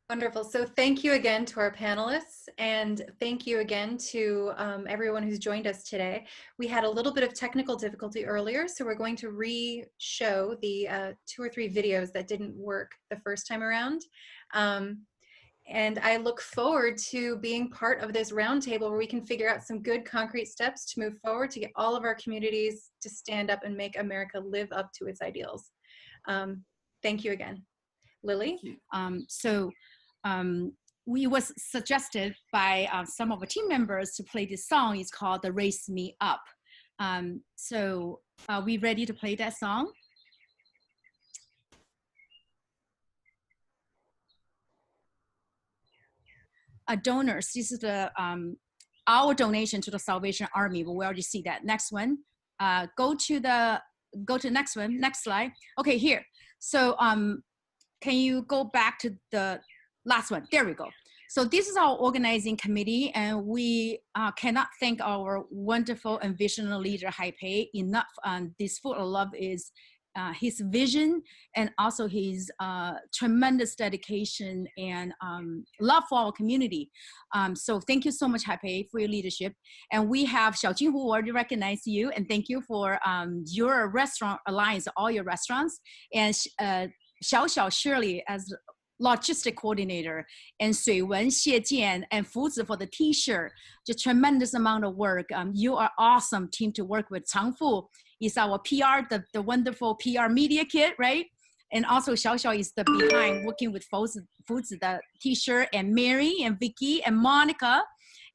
Wonderful. So thank you again to our panelists, and thank you again to everyone who's joined us today. We had a little bit of technical difficulty earlier, so we're going to re-show the 2 or 3 videos that didn't work the first time around. And I look forward to being part of this roundtable where we can figure out some good concrete steps to move forward to get all of our communities to stand up and make America live up to its ideals. Thank you again. Lily? We was suggested by some of the team members to play this song. It's called the Raise Me Up. So are we ready to play that song? Donors, this is the our donation to the Salvation Army, but we already see that. Next one, go to the next one, next slide. Okay, here. So can you go back to the last one? There we go. So this is our organizing committee, and we cannot thank our wonderful and visionary leader, Haipei, enough. This Food of Love is his vision and also his tremendous dedication and love for our community. So thank you so much, Haipei, for your leadership. And we have Xiaojin, who already recognized you, and thank you for your restaurant alliance, all your restaurants, and Xiao Shirley as logistic coordinator, and Sui Wen, Xie Jian, and Fuzi for the t-shirt. Just tremendous amount of work. You are awesome team to work with. Chang Fu is our PR, the wonderful PR media kit, right? And also Xiao is the behind working with Fuzi the t-shirt, and Mary and Vicky and Monica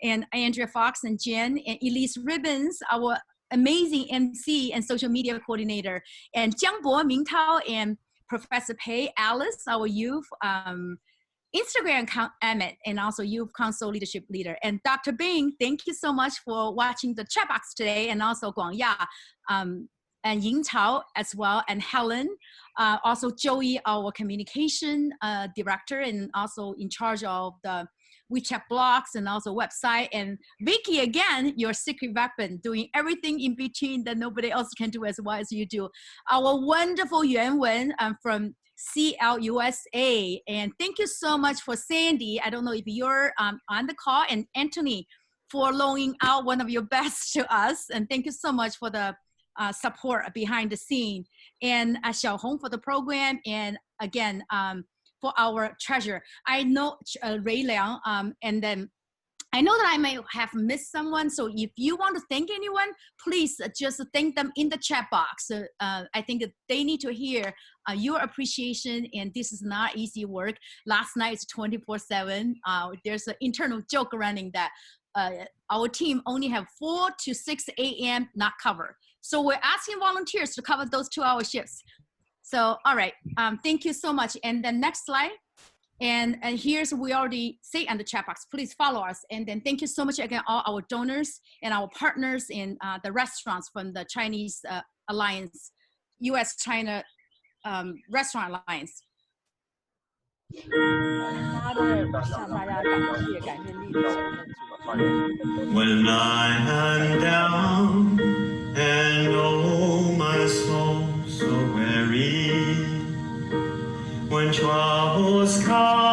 and Andrea Fox and Jen and Elise Ribbons, our amazing MC and social media coordinator, and Jiang Bo, Mingtao, and Professor Pei, Alice, our youth Instagram account, Emmett, and also Youth Council Leadership Leader. And Dr. Bing, thank you so much for watching the chat box today, and also Guang Ya, and Ying Chao as well, and Helen, also Joey, our communication director, and also in charge of the WeChat blogs and also website, and Vicky, again, your secret weapon, doing everything in between that nobody else can do as well as you do. Our wonderful Yuan Wen from CLUSA, and thank you so much for Sandy. I don't know if you're on the call, and Anthony for loaning out one of your best to us, and thank you so much for the support behind the scene, and Xiaohong for the program, and again for our treasurer. I know Ray Liang, and then I know that I may have missed someone, so if you want to thank anyone, please just thank them in the chat box. I think that they need to hear your appreciation, and this is not easy work. Last night it's 24/7. There's an internal joke running that our team only have 4 to 6 a.m. not covered. So we're asking volunteers to cover those 2-hour shifts. So, all right, thank you so much. And then next slide. And here's, we already say on the chat box, please follow us. And then thank you so much again, all our donors and our partners in the restaurants from the Chinese Alliance, U.S.-China Restaurant Alliance. When I am down and oh my soul so weary, when troubles come